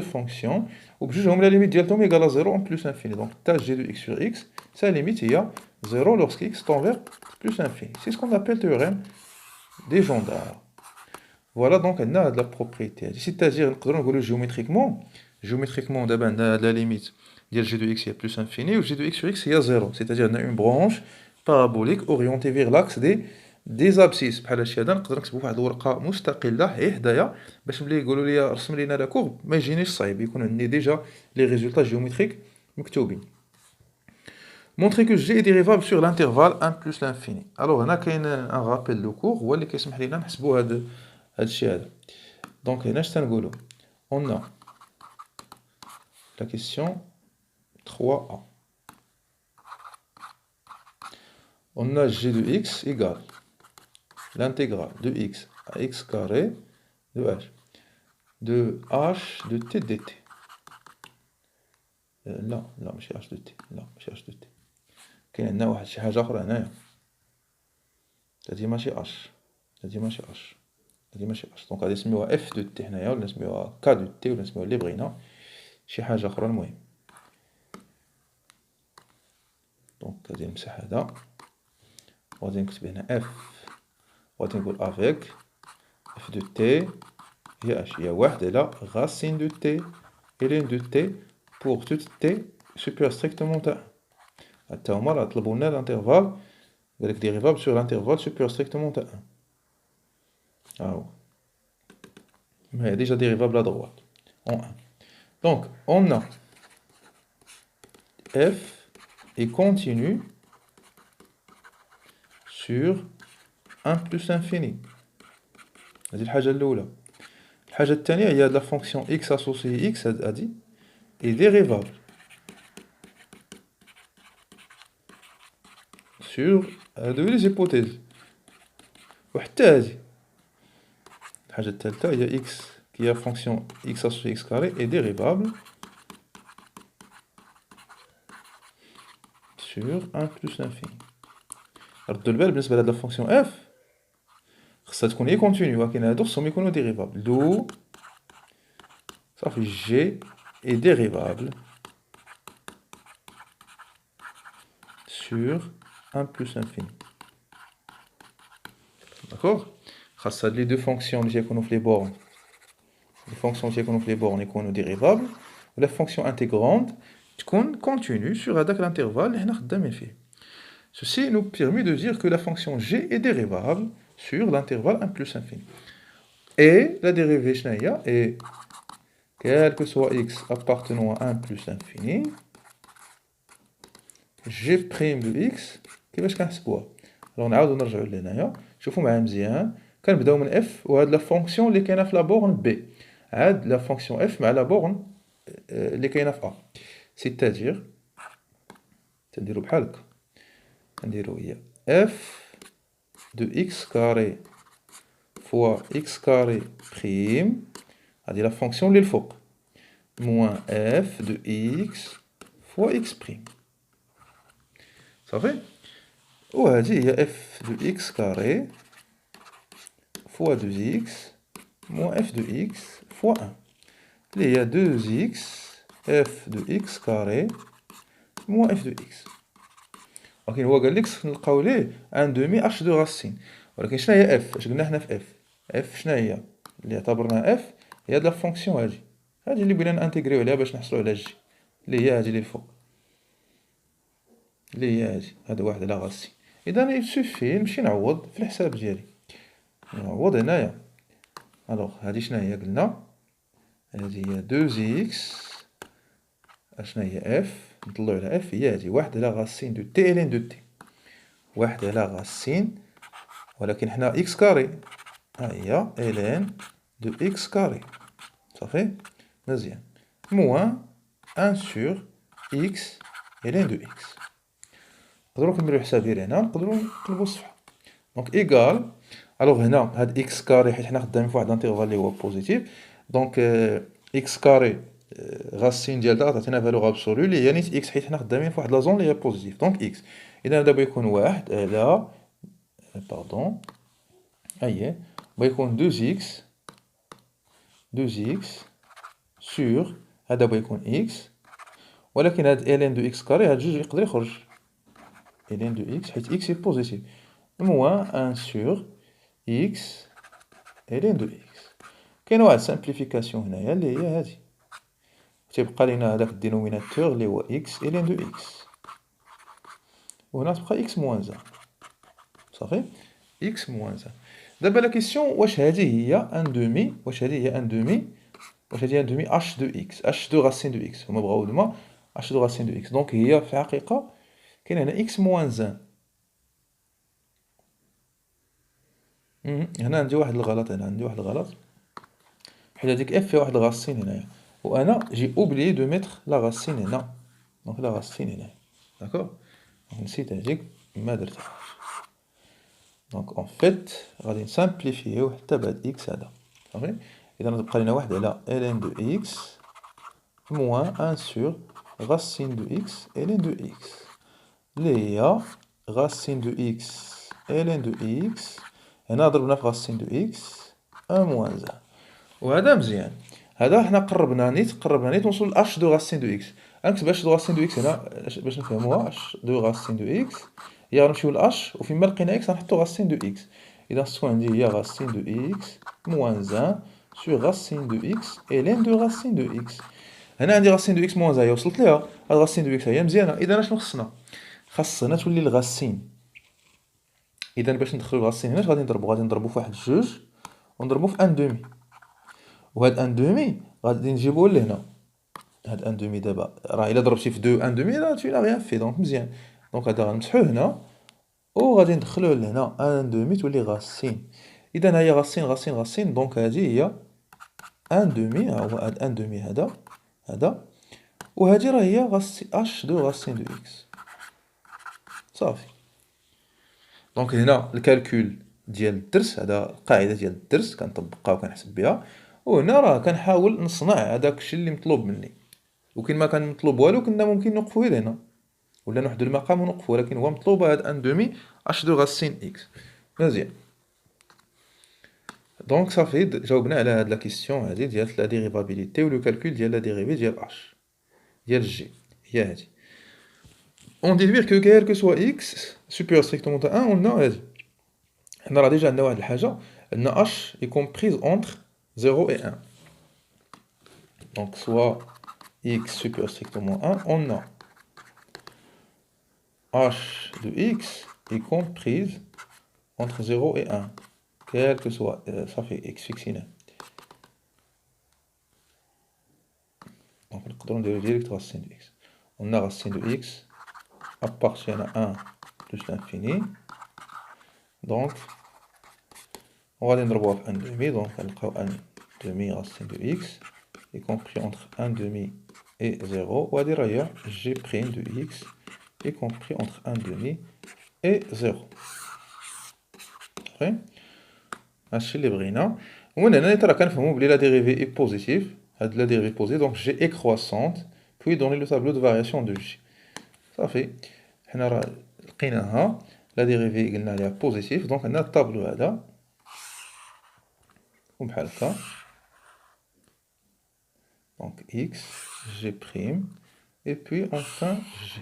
فونكسيون، وبجوجهم لا ليميت ديالهم ايكال زيرو اون بلوس انفيني. دونك تا جي دو اكس سور اكس سا ليميت هي زيرو لورسك اكس تون فيغ بلوس انفيني. سي سكون ابيل تhéorème دي جوندار. فوالا دونك عندنا هاد لا بروبريتي هادي، سيتادير نقدروا نقولوا جيوميتريكمون دابا عندنا لا ليميت ديال جي دو اكس هي بلس انفيني و جي دو اكس sur اكس هي زيرو، سيتادير عندنا اون برونش بارابوليك اورينتي فيغ لاكس دي زابسيس. بحال هادشي هذا نقدر نكتبو فواحد الورقه مستقله حي حدايا باش ملي يقولوا لي رسم لينا لا كورب ما يجينيش صعيب، يكون عندي ديجا لي ريزولطا جيوميتريك مكتوبين. Montrer que g est dérivable sur l'intervalle 1 plus l'infini. Alors هنا كاين ان رابيل دو كور هو اللي كيسمح لينا نحسبوا هاد الشيء هذا. دونك هنا اش تنقولوا؟ On a la question 3a. On a g de x égale l'intégrale de x à x carré de h de t dt. لا ماشي h de t، لا ماشي h de t. كاين عندنا واحد شي حاجه اخرى هنايا، هادي ماشي اش، هادي ماشي اش، هادي ماشي اش، دونك غادي نسميوها اف دو تي هنايا، ولا نسميوها كا دو تي، ولا نسميوها اللي بغينا، شي حاجه اخرى. المهم دونك غادي نمسح هذا وغادي نكتب هنا اف، وغادي نقول افيك اف دو تي هي اش، هي واحد على غاسين دو تي الين دو تي بور توت تي سوبير ستريكتومون تاع حتى هما راه طلبوا لنا الانترفال، قالك ديريفابل سور l'intervalle supérieur strictement à 1. Ah ouais. Mais déjà dérivable à droite, en 1. Donc, on a f est continu sur 1 plus infini. هذه الحاجة الأولى. الحاجة الثانية هي la fonction x associée x هذه est dérivable sur هذو لي زيبوتيز. وحتى هذه الحاجة الثالثة هي x qui est fonction x associée x carré est dérivable sur 1 plus l'infini. ردوا البال بالنسبة لهاد لا فونكسيون اف خصها تكون هي كونتينيو، ولكن هادو خصهم يكونوا ديريفابل. دو صافي جي est dérivable sur 1 plus infini. D'accord? خاص هاد لي دو فونكسيون اللي تيكونوا في لي بورن، لي فونكسيون اللي تيكونوا في لي بورن يكونوا ديريفابل، ولا فونكسيون انتيغروند تكون كونتينيو sur هذاك الانترفال اللي حنا خدامين فيه. Ceci nous permet de dire que la fonction g est dérivable sur l'intervalle 1 plus infini. Et la dérivée est, quel que soit x appartenant à 1 plus l'infini, g' de x كيفاش كنحسبوها؟ alors نعاودو نرجعو لهنايا، شوفوا معايا مزيان، كنبداو من f وهاد لا فونكسيون اللي كاينه في لا بورن b، عاد لا فونكسيون f مع لا بورن اللي كاينه في a، سيتادير تنديرو بحال هكا، نديرو هي f de x carré fois x carré prime، هادي لا فونكسيون اللي الفوق، moins f de x fois x prime، صافي. وهادي هي f de x carré fois 2x moins f de x fois 1، اللي هي 2x f de x carré moins f de x. ولكن هو قال لك نلقاو ليه ان دومي اش دو راسين، ولكن شنو هي اف؟ اش قلنا حنا في اف؟ اف شنو هي اللي اعتبرناها اف؟ هي هاد لا فونكسيون هادي اللي بغينا نانتيغريو عليها باش نحصلوا على جي، اللي هي هادي اللي الفوق، اللي هي هادي، هذا واحد على راسين. اذا يسوفي نمشي نعوض في الحساب ديالي، نعوض هنايا. الوغ هادي شنو هي قلنا؟ هادي هي 2x، اشنا هي اف؟ نطلعو على اف، هي هادي واحد على غاسين دو تي الين دو تي، واحد على غاسين، ولكن حنا اكس كاري، ها هي الين دو اكس كاري، صافي مزيان، موان ان سور اكس الين دو اكس. نقدرو نكملو الحساب ديالي هنا، نقدرو نقلبو الصفحة. دونك ايكال، الوغ هنا هاد اكس كاري حيت حنا خدامين فواحد الانترفال اللي هو بوزيتيف، دونك اكس كاري غاسين ديال دا تعطينا فالور ابسولو اللي هي نيت اكس، حيت حنا خدامين فواحد لا زون اللي هي بوزيتيف، دونك اكس. اذا دابا يكون واحد على باردون، هاهي بغا يكون 2x سور هذا بغا يكون اكس، ولكن هاد الين دو اكس كاري هاد جوج يقدر يخرج، الين دو اكس حيت اكس هي بوزيتيف، موان ان سور اكس ln de x. كاين واحد سامبليفيكاسيون هنايا اللي هي هادي، تيبقى لينا هداك الدينوميناتور اللي هو x ln de x، وهنا تبقى x موان 1 صافي، x موان 1. دابا لا كيسيون واش هادي هي ان دومي، واش هادي هي ان دومي، واش هادي ان دومي h دو x، h دو راسين دو x، هما بغاو هما h دو راسين دو x، دونك هي في الحقيقة كاين هنا x موان 1. هنا عندي واحد الغلط، هنا عندي واحد الغلط، حيت هاديك اف فيها واحد الغاسين هنايا، وانا جي اوبليي دو ميتر لا غاسين هنا، دونك لا غاسين هنايا، داكوغ، نسيت هاديك ما درتهاش، دونك اون فيت غادي نسامبليفيو حتى بهاد اكس هذا، صافي. اذا تبقى لنا واحد على ln دو اكس موان ان سور غاسين دو اكس ln دو اكس، اللي هي غاسين دو اكس ln دو اكس، هنا ضربنا في غاسين دو اكس ان موان 1، وهذا مزيان. هذا حنا قربنا نيت نوصل ل اش دو غاسين دو اكس. غنكتب اش دو غاسين دو اكس هنا باش نفهموها، اش دو غاسين دو اكس هي غنمشيو لاش، وفيما لقينا اكس غنحطو غاسين دو اكس، اذا ستون عندي هي غاسين دو اكس موان 1 سور غاسين دو اكس ln دو غاسين دو اكس. هنا عندي غاسين دو اكس موان 1 هي وصلت ليها، هاد غاسين دو اكس هي مزيانه، اذا اشنو خصنا؟ خاصنا تولي الغاسين، اذا باش ندخلو الغاسين هنا غادي نضربو في واحد جوج ونضربو في ان دومي، وهاد ان دومي غادي نجيبوه لهنا، هاد ان دومي دابا راه الا ضربتي في دو ان دومي راه tu n'as rien fait، دونك مزيان، دونك هذا غنمسحوه هنا وغادي ندخلوه لهنا ان دومي تولي غاسين، اذا هي غاسين، دونك هادي هي ان دومي، ها هو هاد ان دومي هذا وهادي راه هي غاسين اش دو غاسين دو اكس، صافي. دونك هنا الكالكول ديال الدرس، هذا القاعده ديال الدرس كنطبقها وكنحسب بها، وهنا راه كنحاول نصنع هذاك الشيء اللي مطلوب مني، وكاين ما كان مطلوب والو كنا ممكن نوقفو غير هنا ولا نوحدو المقام ونوقفو، ولكن هو مطلوب هاد ان دومي اش دو غاسين اكس، مزيان. دونك صافي جاوبنا على هاد لا كيسيون هادي ديال لا ديريفابيليتي ولو كالكول ديال لا ديريفي ديال اش ديال جي، هي هادي. اون ديفير كو كير كو سوا اكس سوبيريور ستريكتومون تا 1 قلنا هادي، حنا راه ديجا عندنا واحد الحاجه، عندنا اش اي كومبريز اونتر 0 و 1، دونك سوا x supérieur strictement 1, on a h de x est comprise entre 0 et 1, quel que soit, ça fait x fixé. Donc, on peut direct racine de x. On a racine de x appartient à 1 plus l'infini. Donc, on va aller voir 1 demi, donc on a 1 demi racine de x, y compris entre 1 demi et 0. On va dire ailleurs g' de x, y compris entre 1 demi et 0. هادشي اللي بغينا، ومن هنا ترى كنفهمو بلي لا ديريفي اي بوزيتيف، هاد لا ديريفي بوزيتيف، دونك جي اي كرواسونت بوي دوني لو تابلو دو فارياسيون دو جي، صافي. حنا راه لقيناها لا ديريفي قلنا عليها بوزيتيف، دونك عندنا الطابلو هذا وبحال هكا، دونك اكس جي بريم اي بوي انفان جي.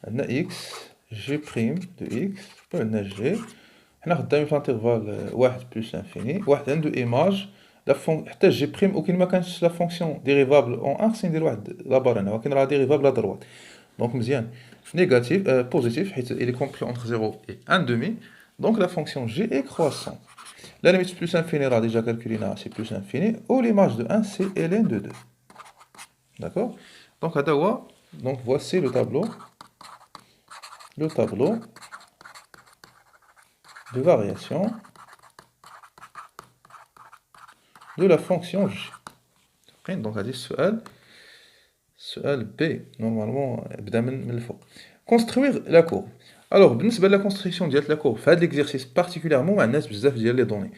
عندنا اكس جي بريم دو اكس وعندنا جي، حنا خدامين في انترفال واحد بلس انفيني، واحد عنده ايماج لا حتى جي بريم وكاين ما كانش لا فونكسيون ديريفابل اون ان، خصني ندير واحد لابار هنا، ولكن راه ديريفابل ا دروات، دونك مزيان. نيجاتيف بوزيتيف حيت il est compris entre 0 et 1 demi, donc la fonction g est croissante. La limite plus infinie rah déjà calculée, c'est plus infini, ou l'image de 1 c'est ln de 2. D'accord? Donc donc voici le tableau de variation de la fonction g. Donc هذه السؤال B normalement بدا من الفوق. Construire la courbe. Alors بالنسبه la construction ديال la courbe في هذا l'exercice particulièrement ما عندناش بزاف ديال لي دوني.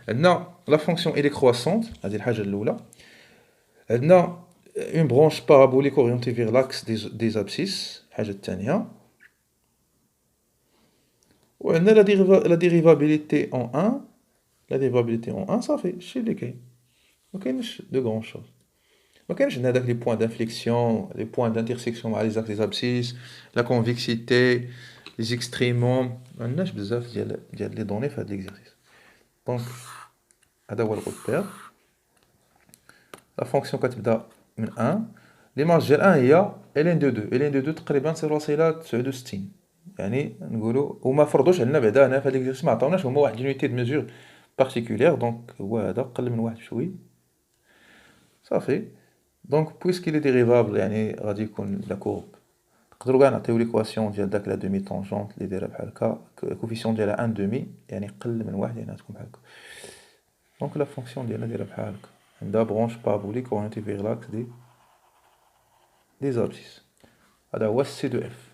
عندنا la fonction elle est croissante، هذه الحاجه الاولى. عندنا une branche parabolique orientée vers l'axe des abscisses، الحاجه الثانيه. وعندنا la dérivabilité en 1، la dérivabilité en 1 صافي هادشي اللي كاين، ما كاينش دو غون شوز. ما كانش عندنا هذاك لي بوين d'inflexion لي بوين d'intersection مع لي زاكس لي زابسيس لا كونفيكسيتي لي زيكستريموم ما عندناش بزاف ديال لي دوني في هاد ليكزارسيس دونك هذا هو الغوبير لا فونكسيون كتبدا من 1 ليماج ديال 1 هي ln دو 2 ln دو 2 تقريبا تصير واصله 69 يعني نقولوا وما فرضوش علينا بعدا هنا في هاد ليكزارسيس ما عطاوناش هما واحد لونيتي دو ميزور بارتيكولير دونك هو هذا قل من واحد بشوي صافي دونك بويسكيل est dérivable يعني غادي يكون لا كورب نقدروا كاع نعطيو ليكواسيون ديال داك لا دومي طونجونت اللي دايره بحال هكا كوفيسيون ديالها 1 دومي يعني قل من واحد يعني تكون بحال هكا دونك لا فونكسيون ديالنا دايره بحال هكا عندها برونش بارابوليك اورينتي فيغ لاكس دي زابسيس هذا هو سي دو اف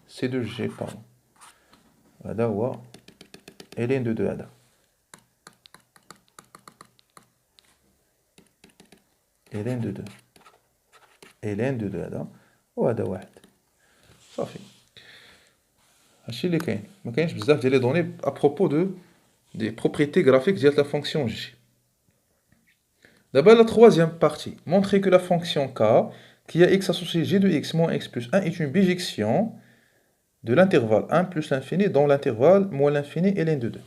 سي دو جي باردون هذا هو ln دو 2 هذا ln دو 2 ln دو 2 هذا وهذا واحد صافي هادشي اللي كاين ما كاينش بزاف ديال لي دوني ابروبو دو دي بروبريتي غرافيك ديال لا فونكسيون جي D'abord, la troisième partie. Montrer que la fonction k, qui a x associé g de x moins x plus 1, est une bijection de l'intervalle 1 plus l'infini dans l'intervalle moins l'infini et ln de 2.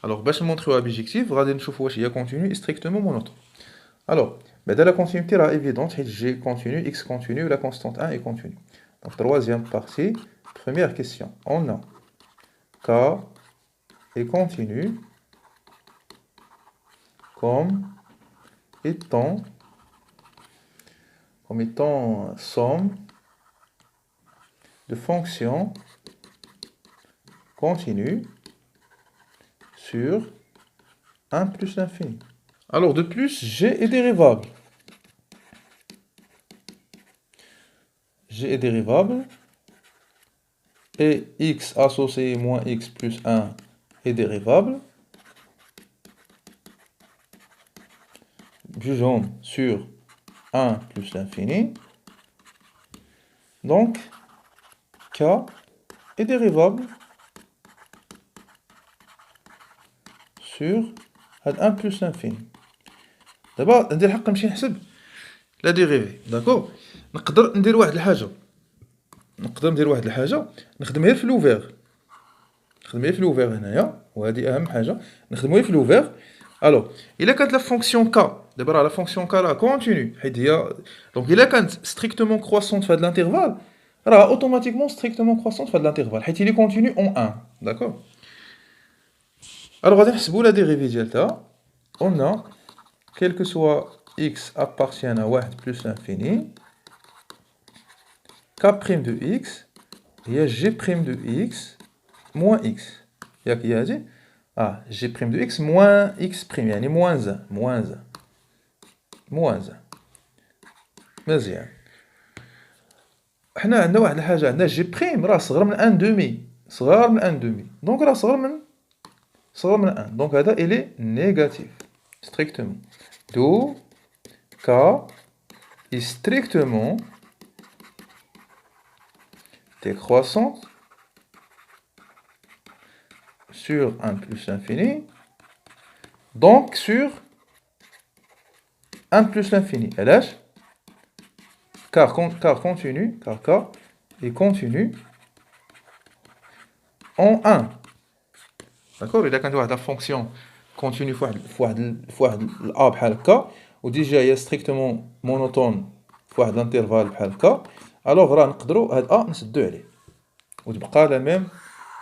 Alors, pour montrer la bijective, on va voir si y a continu et strictement monotone. Alors, la continuité est évidente, g continu, x continu, la constante 1 est continue. Donc, troisième partie, première question. On a k est continu comme étant somme de fonctions continues sur 1 plus l'infini. Alors de plus, g est dérivable. G est dérivable et x associé moins x plus 1 est dérivable. Jugeons sur 1 plus l'infini. Donc, k est dérivable sur 1 plus l'infini. D'abord, ندير الحق نمشي نحسب لا ديريفي داكور نقدر ندير واحد الحاجه نخدمها في لوفير هنايا وهذه اهم حاجه نخدموها في لوفير الو الا كانت لا فونكسيون كا دابا راه لا فونكسيون كا راه كونتينيو حيت هي دونك الا كانت ستريكتومون كروسونت في هذا الانترفال راه اوتوماتيكمون ستريكتومون كروسونت في هذا الانترفال حيت il est continu en 1 داكور الو غادي نحسبوا لا ديريفي ديالها on a quel que soit x appartient à 1 plus l'infini k' de x هي g' de x moins x ياك هي هادي g' de x moins x' يعني moins 1 مزيان حنا عندنا واحد الحاجه عندنا g' راه صغر من 1 دومي دونك راه صغر من 1 دونك هذا il est négatif strictement d'où k est strictement décroissante sur 1 plus l'infini, donc sur 1 plus l'infini. Car k est continu en 1. D'accord? Il y a quand la fonction continue fois a بحال هكا وديجا هي strictement monotone فواحد الانترفال بحال هكا alors راه نقدروا هاد ا نسدو عليه وتبقى لا ميم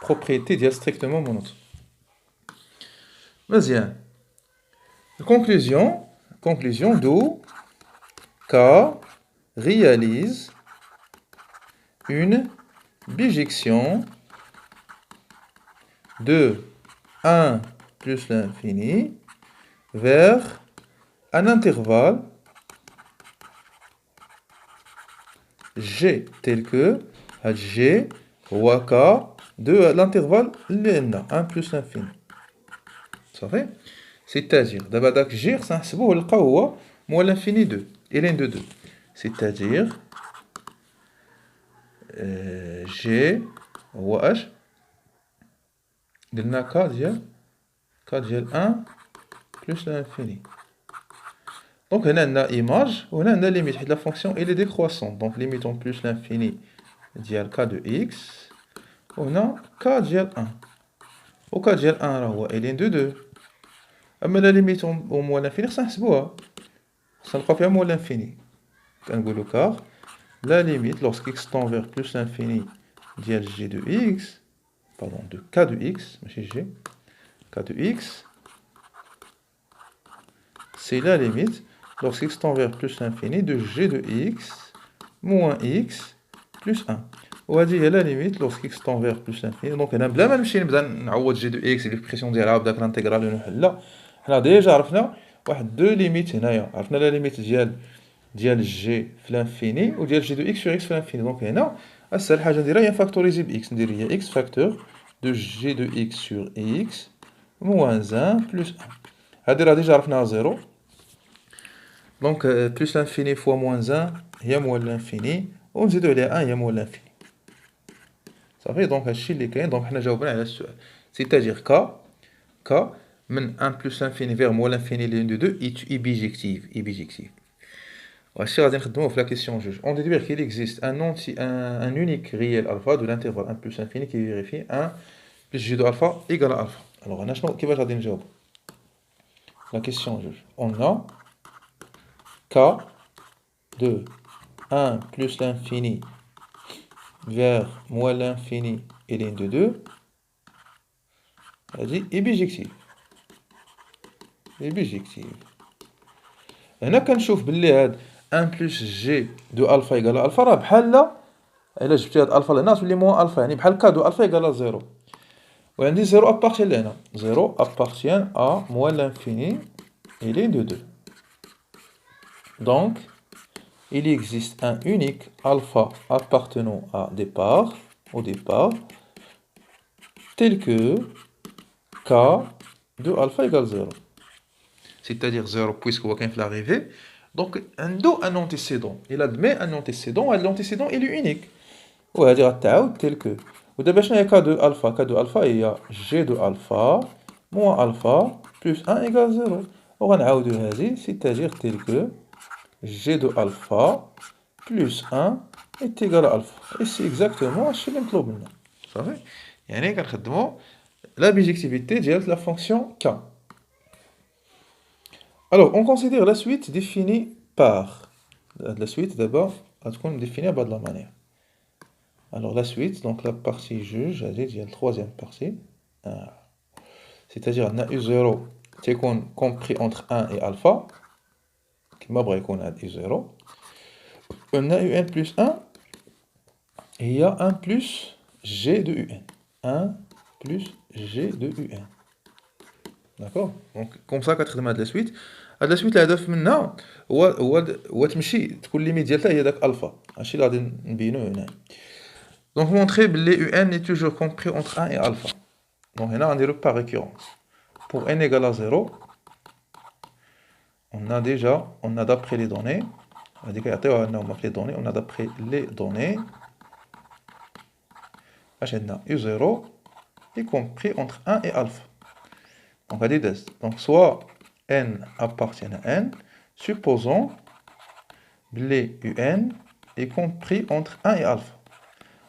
propriété ديال strictement monotone. مزيان. Conclusion d'où K réalise une bijection de 1 plus l'infini vers un intervalle G tel que G ou K de l'intervalle 1 plus l'infini. Ça fait? C'est-à-dire, d'abord, G, ça c'est beau, le cas où moins l'infini 2, et l'un de 2. C'est-à-dire, G ou H, قلنا K ديال 1 plus l'infini. Donc هنا عندنا image وهنا عندنا limite حيت la fonction elle est décroissante. Donc limitons plus l'infini ديال k de x وهنا k ديال 1. و k ديال 1 راه هو ln de 2. اما la limite au moins l'infini خصنا نحسبوها. خصنا نلقاو فيها moins l'infini. كنقولو car la limite lorsque x tend vers plus l'infini ديال g de x, pardon, de k de x, ماشي g, k de x, c'est la limite lorsque x tend vers plus l'infini de g de x moins x plus 1. وهذه هي la limite lorsque x tend vers plus l'infini. Donc هنا بلا ما نمشي نبدا نعوض g de x l'expression ديالها بداك الانتيغرال ونحلها، حنا ديجا عرفنا واحد دو ليميت هنايا، عرفنا لا ليميت ديال جي في لانفيني وديال جي دو اكس sur اكس في لانفيني. دونك هنا اسهل حاجه نديرها هي فاكتوريزي باكس، ندير هي اكس فاكتور دو جي دو اكس sur اكس موان 1 بلس 1. هادي راه ديجا عرفناها زيرو، دونك بلس لانفيني فوا موان 1 هي موان لانفيني ونزيدو عليها 1 هي موان لانفيني. صافي، دونك هادشي اللي كاين. دونك حنا جاوبنا على السؤال، سيتادير k من 1 plus l'infini vers moins l'infini l'un de deux est bijective. Voici غادي نخدموه في la question juge. On déduit qu'il existe un unique réel alpha de l'intervalle 1 plus l'infini qui vérifie 1 plus g de alpha égale à alpha. Alors هنا شنو كيفاش غادي نجاوب la question juge. On a k de 1 plus l'infini vers moins l'infini et l'un de deux est bijective. هنا كنشوف باللي هاد 1 بلس جي دو الفا ايكال الفا راه بحال الا جبتي هاد الفا لهنا تولي موان الفا، يعني بحال كا دو الفا ايكال زيرو، وعندي زيرو ابارتيان لهنا، زيرو ابارتيان ا موان لانفيني et l'un de deux. Donc il existe un unique alpha appartenant au départ tel que k de alpha égale 0, c'est-à-dire 0 puisque هو كاين في l'arrivée. Donc عنده un antécédent، il admet un antécédent et l'antécédent il est unique، وهذه غتعاود tel que. ودابا شنو هي k de alpha؟ k de alpha هي g de alpha moins alpha plus 1 égale 0، وغنعاودو هذه c'est-à-dire tel que g de alpha plus 1 est égal à alpha. Et c'est exactement هادشي اللي مطلوب لنا. صافي، يعني كنخدمو la bijectivité ديال la fonction k. Alors, on considère la suite définie par. La suite, d'abord, est définie de la manière. Alors, la suite, donc la partie juge, il y a la troisième partie. C'est-à-dire, on a U0 qui est compris entre 1 et alpha, qui m'a brûlé qu'on a U0. On a UN plus 1, et il y a 1 plus G de UN. 1 plus G de UN. D'accord? Donc, comme ça, quand on a de la suite, la suite الهدف منها هو تمشي تكون ليميت ديالها هي داك الفا، هادشي اللي غادي نبينو هنا. دونك مونطري بلي u n est toujours compris entre 1 et alpha. دونك هنا غنديرو par récurrence. Pour n égale à 0, on a d'après les données, هاديك يعطيوها لنا هما في les données, on a d'après les données اش عندنا u0 est compris entre 1 et alpha. Donc هادي دازت. Donc soit n appartient à n, supposons que un est compris entre 1 et alpha.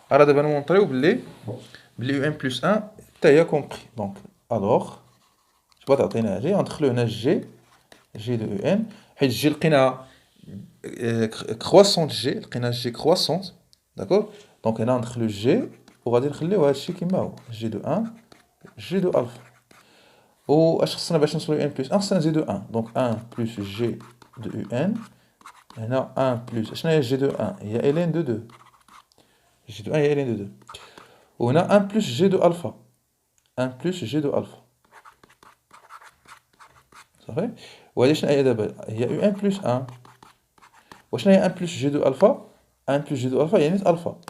Alors, nous allons montrer que un plus 1 est compris. Donc, alors, je vais t'attendre entre le g de un, et g croissante g croissante, d'accord? Donc, entre le g, on va dire que g de 1, g de alpha. Ou خصنا باش نوصلو ان بلس 1 خصنا نزيدو 1. دونك 1 بلس جي دو يو ان، هنا 1 بلس شنو هي جي دو 1 هي الين دو 2، جي دو 1 هي الين دو 2، وهنا 1 بلس جي دو الفا، 1 بلس جي دو الفا. صافي، وهادي شنو هي دابا هي يو ان بلس 1. وشنو هي 1 بلس جي دو الفا؟ 1 بلس جي دو الفا يعني الفا،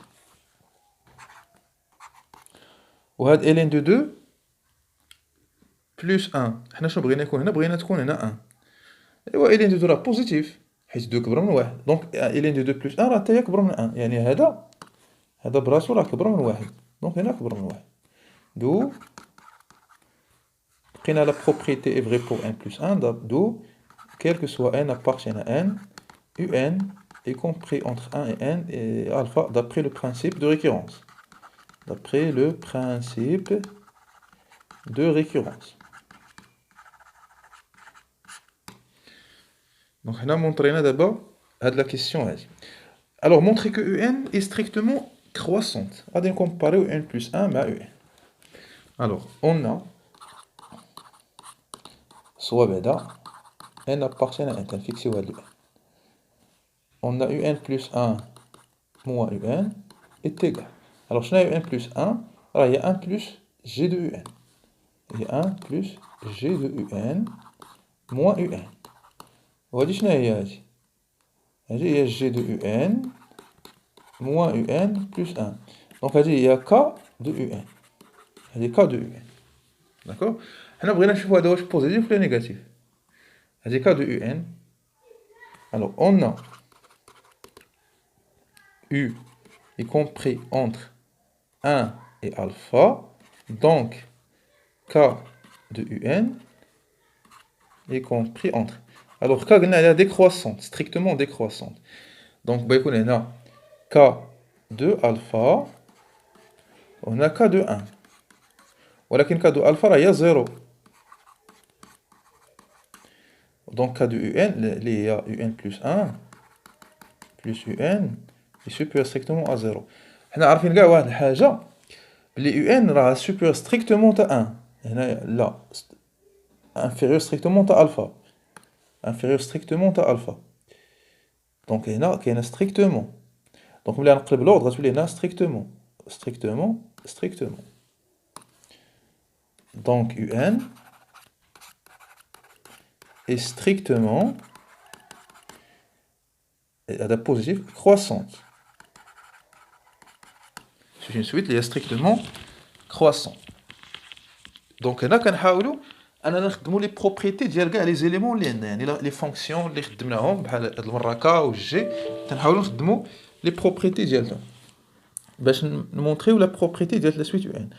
وهاد الين دو 2 بلس 1. حنا شنو بغينا يكون هنا؟ بغينا تكون هنا 1. ايوا الين دو 2 راه بوزيتيف حيت 2 كبر من 1. دونك الين دو 2 بلس 1 راه حتى هي كبر من 1، يعني هذا براسو راه كبر من 1. دونك هنا كبر من 1. دو بقينا لا بروبريتي اي فري بور 1 بلس 1، دو quel que soit n appartient à n, un est compris entre 1 et n et alpha d'après le principe de récurrence. D'après le principe de récurrence. Donc, on a montré d'abord la question. Alors, montrer que un est strictement croissante. On va comparer un plus 1 à un. Alors, on a soit bêta, n appartient à n, fixé ou à 2. On a un plus 1 moins un est égal. Alors, je n'ai un plus 1, alors il y a 1 plus g de un. Il y a 1 plus g de un moins un. وهادي شنو هي هادي؟ هادي هي g de un moins un plus 1. Donc هادي هي k de un. هادي k de un. D'accord? حنا بغينا نشوفو هذا واش بوزيتيف ولا نيجاتيف. هادي k de un. Alors on a u y compris entre 1 et alpha. Donc k de un y compris entre. Alors, k est décroissante, strictement décroissante. Donc, on a k de alpha, on a k de 1. ولكن k de alpha, il y a 0. Donc, k de un, il y a un plus 1, plus un, est supérieur strictement à 0. On a عارفين كاع واحد الحاجة, بلي un راه supérieur strictement à 1. هنا لا, inférieur strictement à alpha. Inférieur strictement à alpha. Donc, il y a strictement. Donc, on va enlever l'ordre, il y a strictement. Strictement, strictement. Donc, un est strictement, à la positive, croissante. C'est une suite, il y a strictement croissant. Donc, on a les propriétés ديال كاع les éléments اللي عندنا, يعني les fonctions اللي خدمناهم بحال هاد المره k و g, تنحاولوا نخدموا les propriétés ديالهم باش نمونطريو la propriété ديال la suite un.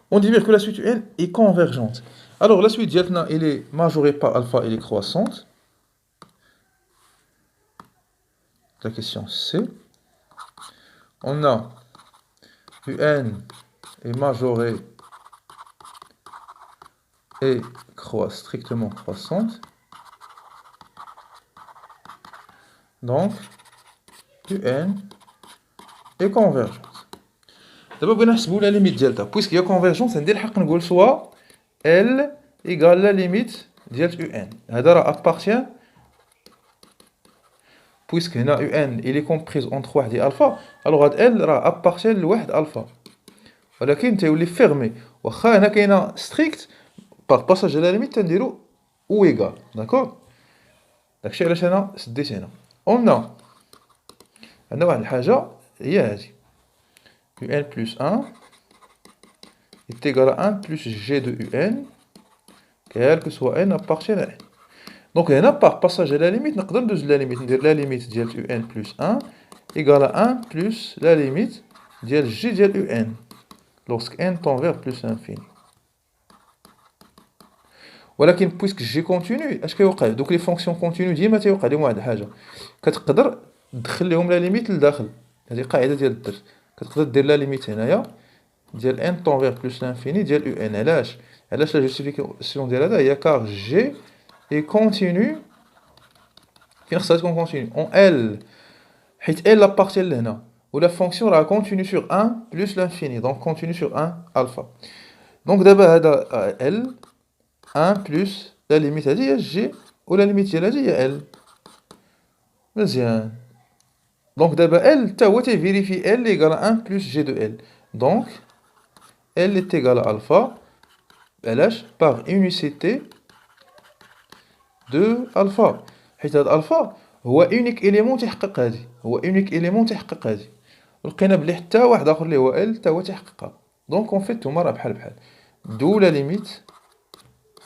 On dit bien que la suite un est convergente. Alors la suite ديالنا elle est majorée par alpha, elle est croissante. La question c'est, on a un est majorée et strictement croissante. Donc, un est convergente. D'abord, on va chercher la limite delta. Puisqu'il y a convergence, on va dire soit L égale la limite de un. Ça appartient, puisque un il est compris entre 1 et alpha, alors L appartient à 1 alpha. Mais il est fermé. Si on a strict, par passage de la limite, on va ou égal. D'accord? Donc, on a واحد الحاجة هي هذه. un plus 1 est égal à 1 plus g de un, quel que soit n appartient à n. Donc, par passage à la limite, on peut dire la limite de un plus 1 égale à 1 plus la limite de g de un, lorsque n tend vers plus l'infini. ولكن puisque g continue, اش كيوقع؟ دوك لي فونكسيون كونتينيو ديما تيوقع لهم واحد الحاجه, كتقدر تدخل لهم لا ليميت لداخل. هذه قاعده ديال الدرس. كتقدر دير لا ليميت هنايا ديال ان طون فيغ بلس لانفيني ديال ان. علاش لا جوستيفيكاسيون ديال هذا هي كار جي اي كونتينيو. فين خصها تكون كونتينيو؟ اون ال, حيت ال لابارتي لهنا, ولا فونكسيون راه كونتينيو سور 1 بلس لانفيني, دونك كونتينيو سور 1 الفا. دونك دابا هذا ال 1 plus la limite هذه هي g و la limite ديال هذه هي l. مزيان. دونك دابا l حتى هو تيفيريفي l égale à 1 plus g de l. Donc l est égal à alpha. علاش؟ par unicité de alpha. حيت هاد alpha هو unique élément تيحقق هذه, هو unique élément تيحقق هذه. لقينا بلي حتى واحد اخر اللي هو l حتى هو تيحققها. دونك اون فيت هما راه بحال بحال. دو لا ليميت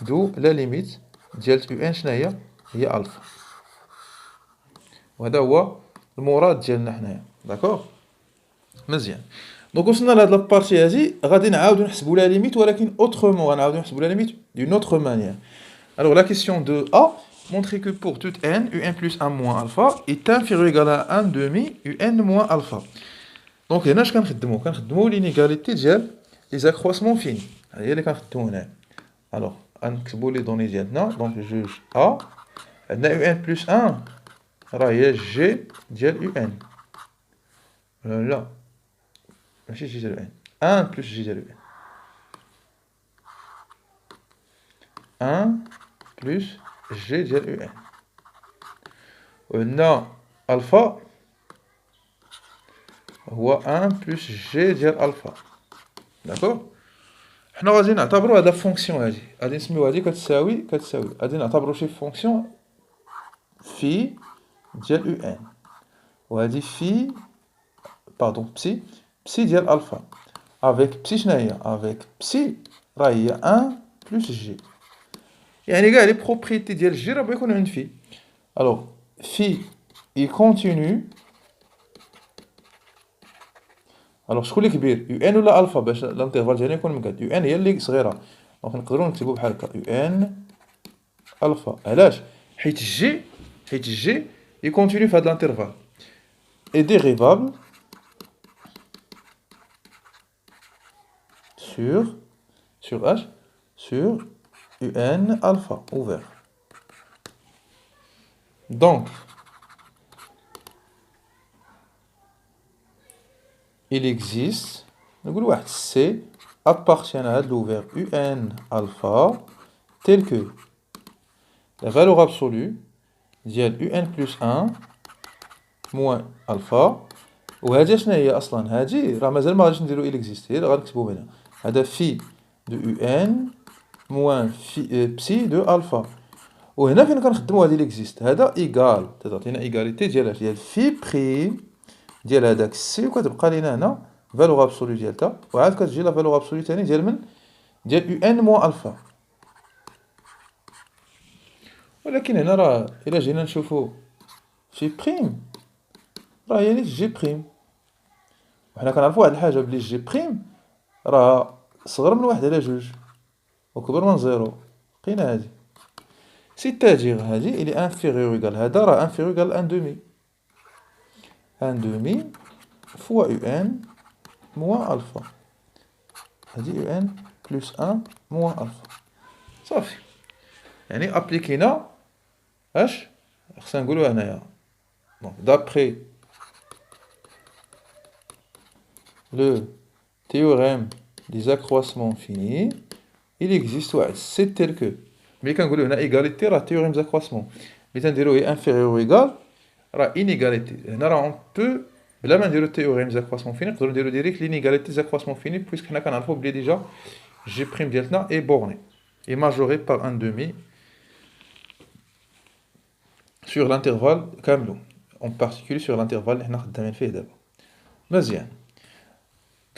d'où la limite ديال un شنو هي الفا. وهذا هو المراد ديالنا حنايا. داكوغ مزيان. دونك وصلنا لهاد لابارتي هادي, غادي نعاودو نحسبو لا ليميت ولكن اوترومون, غنعاودو نحسبو لا ليميت دون اوتر مانيير. الوغ لا كيسيون دو ا, montrer que pour toute n, un plus 1 moins alpha est inférieur ou égal à 1 demi un moins alpha. Donc, هنا اش كنخدمو؟ كنخدمو l'inégalité ديال les accroissements finis. هي اللي كنخدمو هنا. Alors, غنكتبو لي دوني ديالنا. Donc, juge A. عندنا un plus 1 راه هي G ديال un. لا ماشي G ديال 1 plus G ديال 1 plus G ديال un. وعندنا alpha هو 1 plus G ديال alpha. داكور؟ حنا غادي نعتبروا هذا فونكسيون هادي، غادي نسميو هادي كتساوي غادي نعتبروا شي فونكسيون في ديال ان، وهادي في بسي ديال الفا افيك بسي. شنو هي افيك بسي؟ راه هي 1 بلس جي، يعني كاع لي بروبريتي ديال جي راه بغا عند في. الوغ في اي كونتينيو. الوغ شكون اللي كبير، يو ان ولا الفا؟ باش الانترفال ديالنا يكون مقاد، يو ان هي اللي صغيره، دونك نقدروا نكتبوا بحال هكا يو ان الفا. علاش؟ حيت الجي يكونتينيو في هذا الانترفال اي ديريفابل sur H sur UN alpha ouvert. Donc, il existe, C appartient à l'ouvert UN alpha tel que la valeur absolue ديال UN plus 1 moins alpha. وهذه شنو هي اصلا؟ هذه راه مازال ما غاديش نديرو il existe، هي غنكتبو هنا هذا في دو UN موان في بسي دو الفا. وهنا فين كنخدمو هادي ليكزيست، هذا ايكال تعطينا ايكاليتي ديال في بريم ديال هذاك سي، وكتبقى لينا هنا فالور ابسولو ديال تا، وعاد كتجي لا فالور ابسولو ثاني ديال من ديال يو ان موان الفا. ولكن هنا راه الا جينا نشوفو في بريم راه هي نيت جي بريم، وحنا كنعرفو واحد الحاجه بلي جي بريم راه صغر من 1 على 2 وكبر من 0. لقينا هادي سيتاجير هادي الي انفيريور ايكال هذا راه انفيريور ايكال ان دومي، ان دومي فوا يو ان موان الفا. هادي يو ان بلس ان موان الفا. صافي، يعني ابليكينا اش خصنا نقولو هنايا. دونك دابخي لو تhéorème des accroissements finis, il existe واحد سي تيل كو. ملي كنقولو هنا ايكاليتي راه تيوريم زاكرواسمون، ملي تنديرو هي انفيريور ايكال راه انيكاليتي. هنا راه اون بو بلا ما نديرو تيوريم زاكرواسمون فيني نقدرو نديرو ديريكت لينيكاليتي زاكرواسمون فيني، بويسك حنا كنعرفو بلي ديجا جي بريم ديالتنا اي بورني اي ماجوري بار ان دومي sur l'intervalle كاملو، en particulier sur l'intervalle اللي حنا خدامين فيه دابا. مزيان.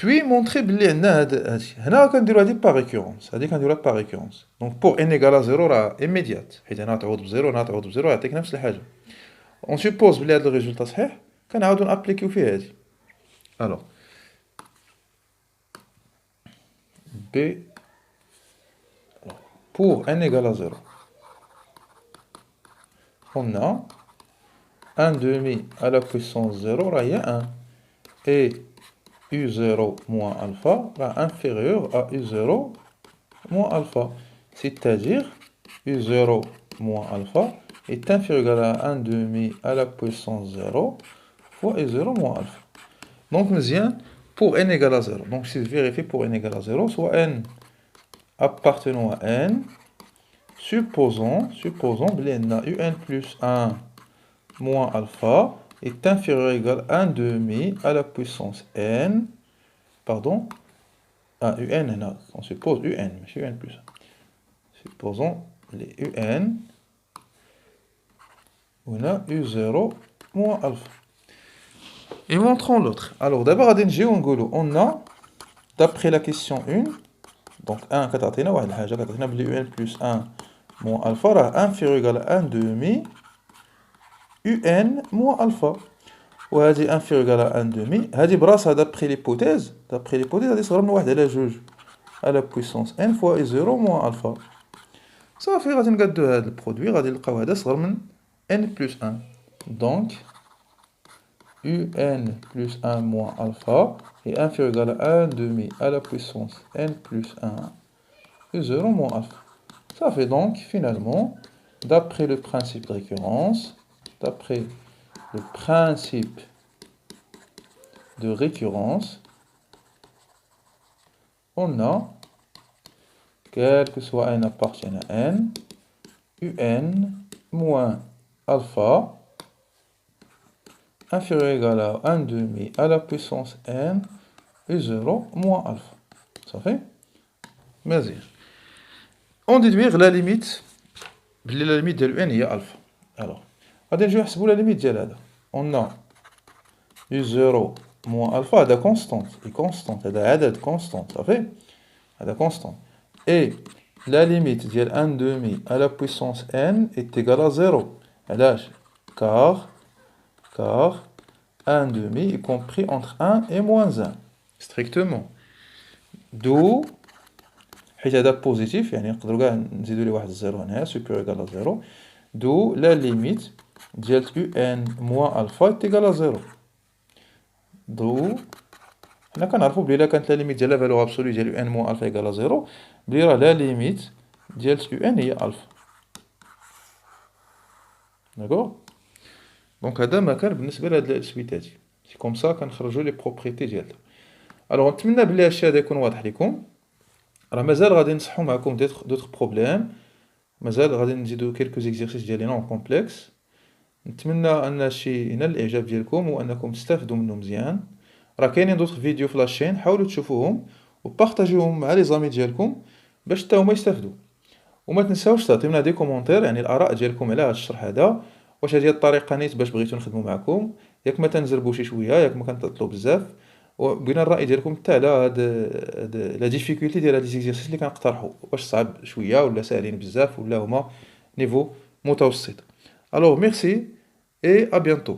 Puis montrer بلي عندنا هادي هنا كنديرو هادي باغ ريكورونس، هادي كنديروها باغ ريكورونس. دونك بور ان ايكال ا زيرو راه ايميديات، حيت هنا تعوض بزيرو هنا تعوض بزيرو يعطيك نفس الحاجه. اون سوبوز بلي هاد الريزولتا صحيح، كنعاودو نابليكيو فيه هادي. الوغ بي pour n égale à 0 on a 1 demi à la puissance 0 راه هي 1 et u0 moins alpha est inférieur à u0 moins alpha, c'est-à-dire u0 moins alpha est inférieur à 1 demi à la puissance 0 fois u0 moins alpha. Donc, pour n égale à 0, donc si je vérifie pour n égale à 0, soit n appartenant à n, supposons que un plus 1 moins alpha est inférieur ou égal à 1 demi à la puissance n, pardon, à un, on suppose un, mais un plus 1. Supposons les un, on a u0 moins alpha. Et montrons l'autre. Alors d'abord, on a, d'après la question 1, donc 1, un plus 1 moins alpha est inférieur ou égal à 1 demi un moins alpha. Ou هذه inférieur égal à 1 demi. هذه براسها d'après l'hypothèse هذه صغر من 1 على 2 à la puissance n fois i0 moins alpha. صافي غادي نقادو هاد البرودوي غادي نلقاو هذا صغر من n plus 1. Donc un plus 1 moins alpha est inférieur ou égal à 1 demi à la puissance n plus 1 et 0 moins alpha. Ça fait donc finalement, d'après le principe de récurrence, on a, quel que soit n appartienne à n, un moins alpha inférieur ou égal à 1 demi à la puissance n et 0 moins alpha. Ça fait? مزيان. On déduire la limite ديال n هي alpha. Alors, غادي نجيو نحسبوا la limite ديال هذا. On a u0 moins alpha هذا constante هذا عدد constante صافي هذا constant. Et la limite ديال 1 demi à la puissance n est égale à 0. علاش؟ car 1 demi est compris entre 1 et moins 1 strictement. D'où حيت هذا بوزيتيف يعني نقدروا كاع نزيدوا ليه واحد الزيرو هنايا supérieur égal à 0. d'où la limite ديال un moins alpha est égal à 0. d'où حنا كنعرفوا بلي الا كانت لا ليميت ديال لا فالور ابسولو ديال ان موان الفا ايكال 0 بلي راه لا ليميت ديال ان هي الفا. داكوغ. دونك هذا ما كان بالنسبه لهاد السويت هادي سي كوم سا كنخرجوا لي بروبريتي ديالها. الوغ نتمنى بلي هادشي هذا يكون واضح لكم. راه مازال غادي نصحوا معكم دوطخ بروبليم، مازال غادي نزيدو كيلكو زيكزيرسيس ديال لي نون كومبلكس. نتمنى ان هادشي ينال الاعجاب ديالكم وانكم تستافدوا منه مزيان. راه كاينين دوطخ فيديو في لاشين، حاولوا تشوفوهم وبارطاجيوهم مع لي زامي ديالكم باش حتى هما يستافدوا. وما تنساوش تعطيونا دي كومونتير يعني الاراء ديالكم على هاد الشرح هذا، واش هذه الطريقه نيت باش بغيتو نخدموا معكم، ياك ما تنزربوا شي شويه، ياك ما كنطلوا بزاف، وبغينا الراي ديالكم حتى على هاد لا ديفيكولتي ديال هاد لي زيكزيرسيس اللي كنقترحوا، واش صعب شويه ولا ساهلين بزاف ولا هما نيفو متوسط. الوغ ميرسي اي ا بيانتو.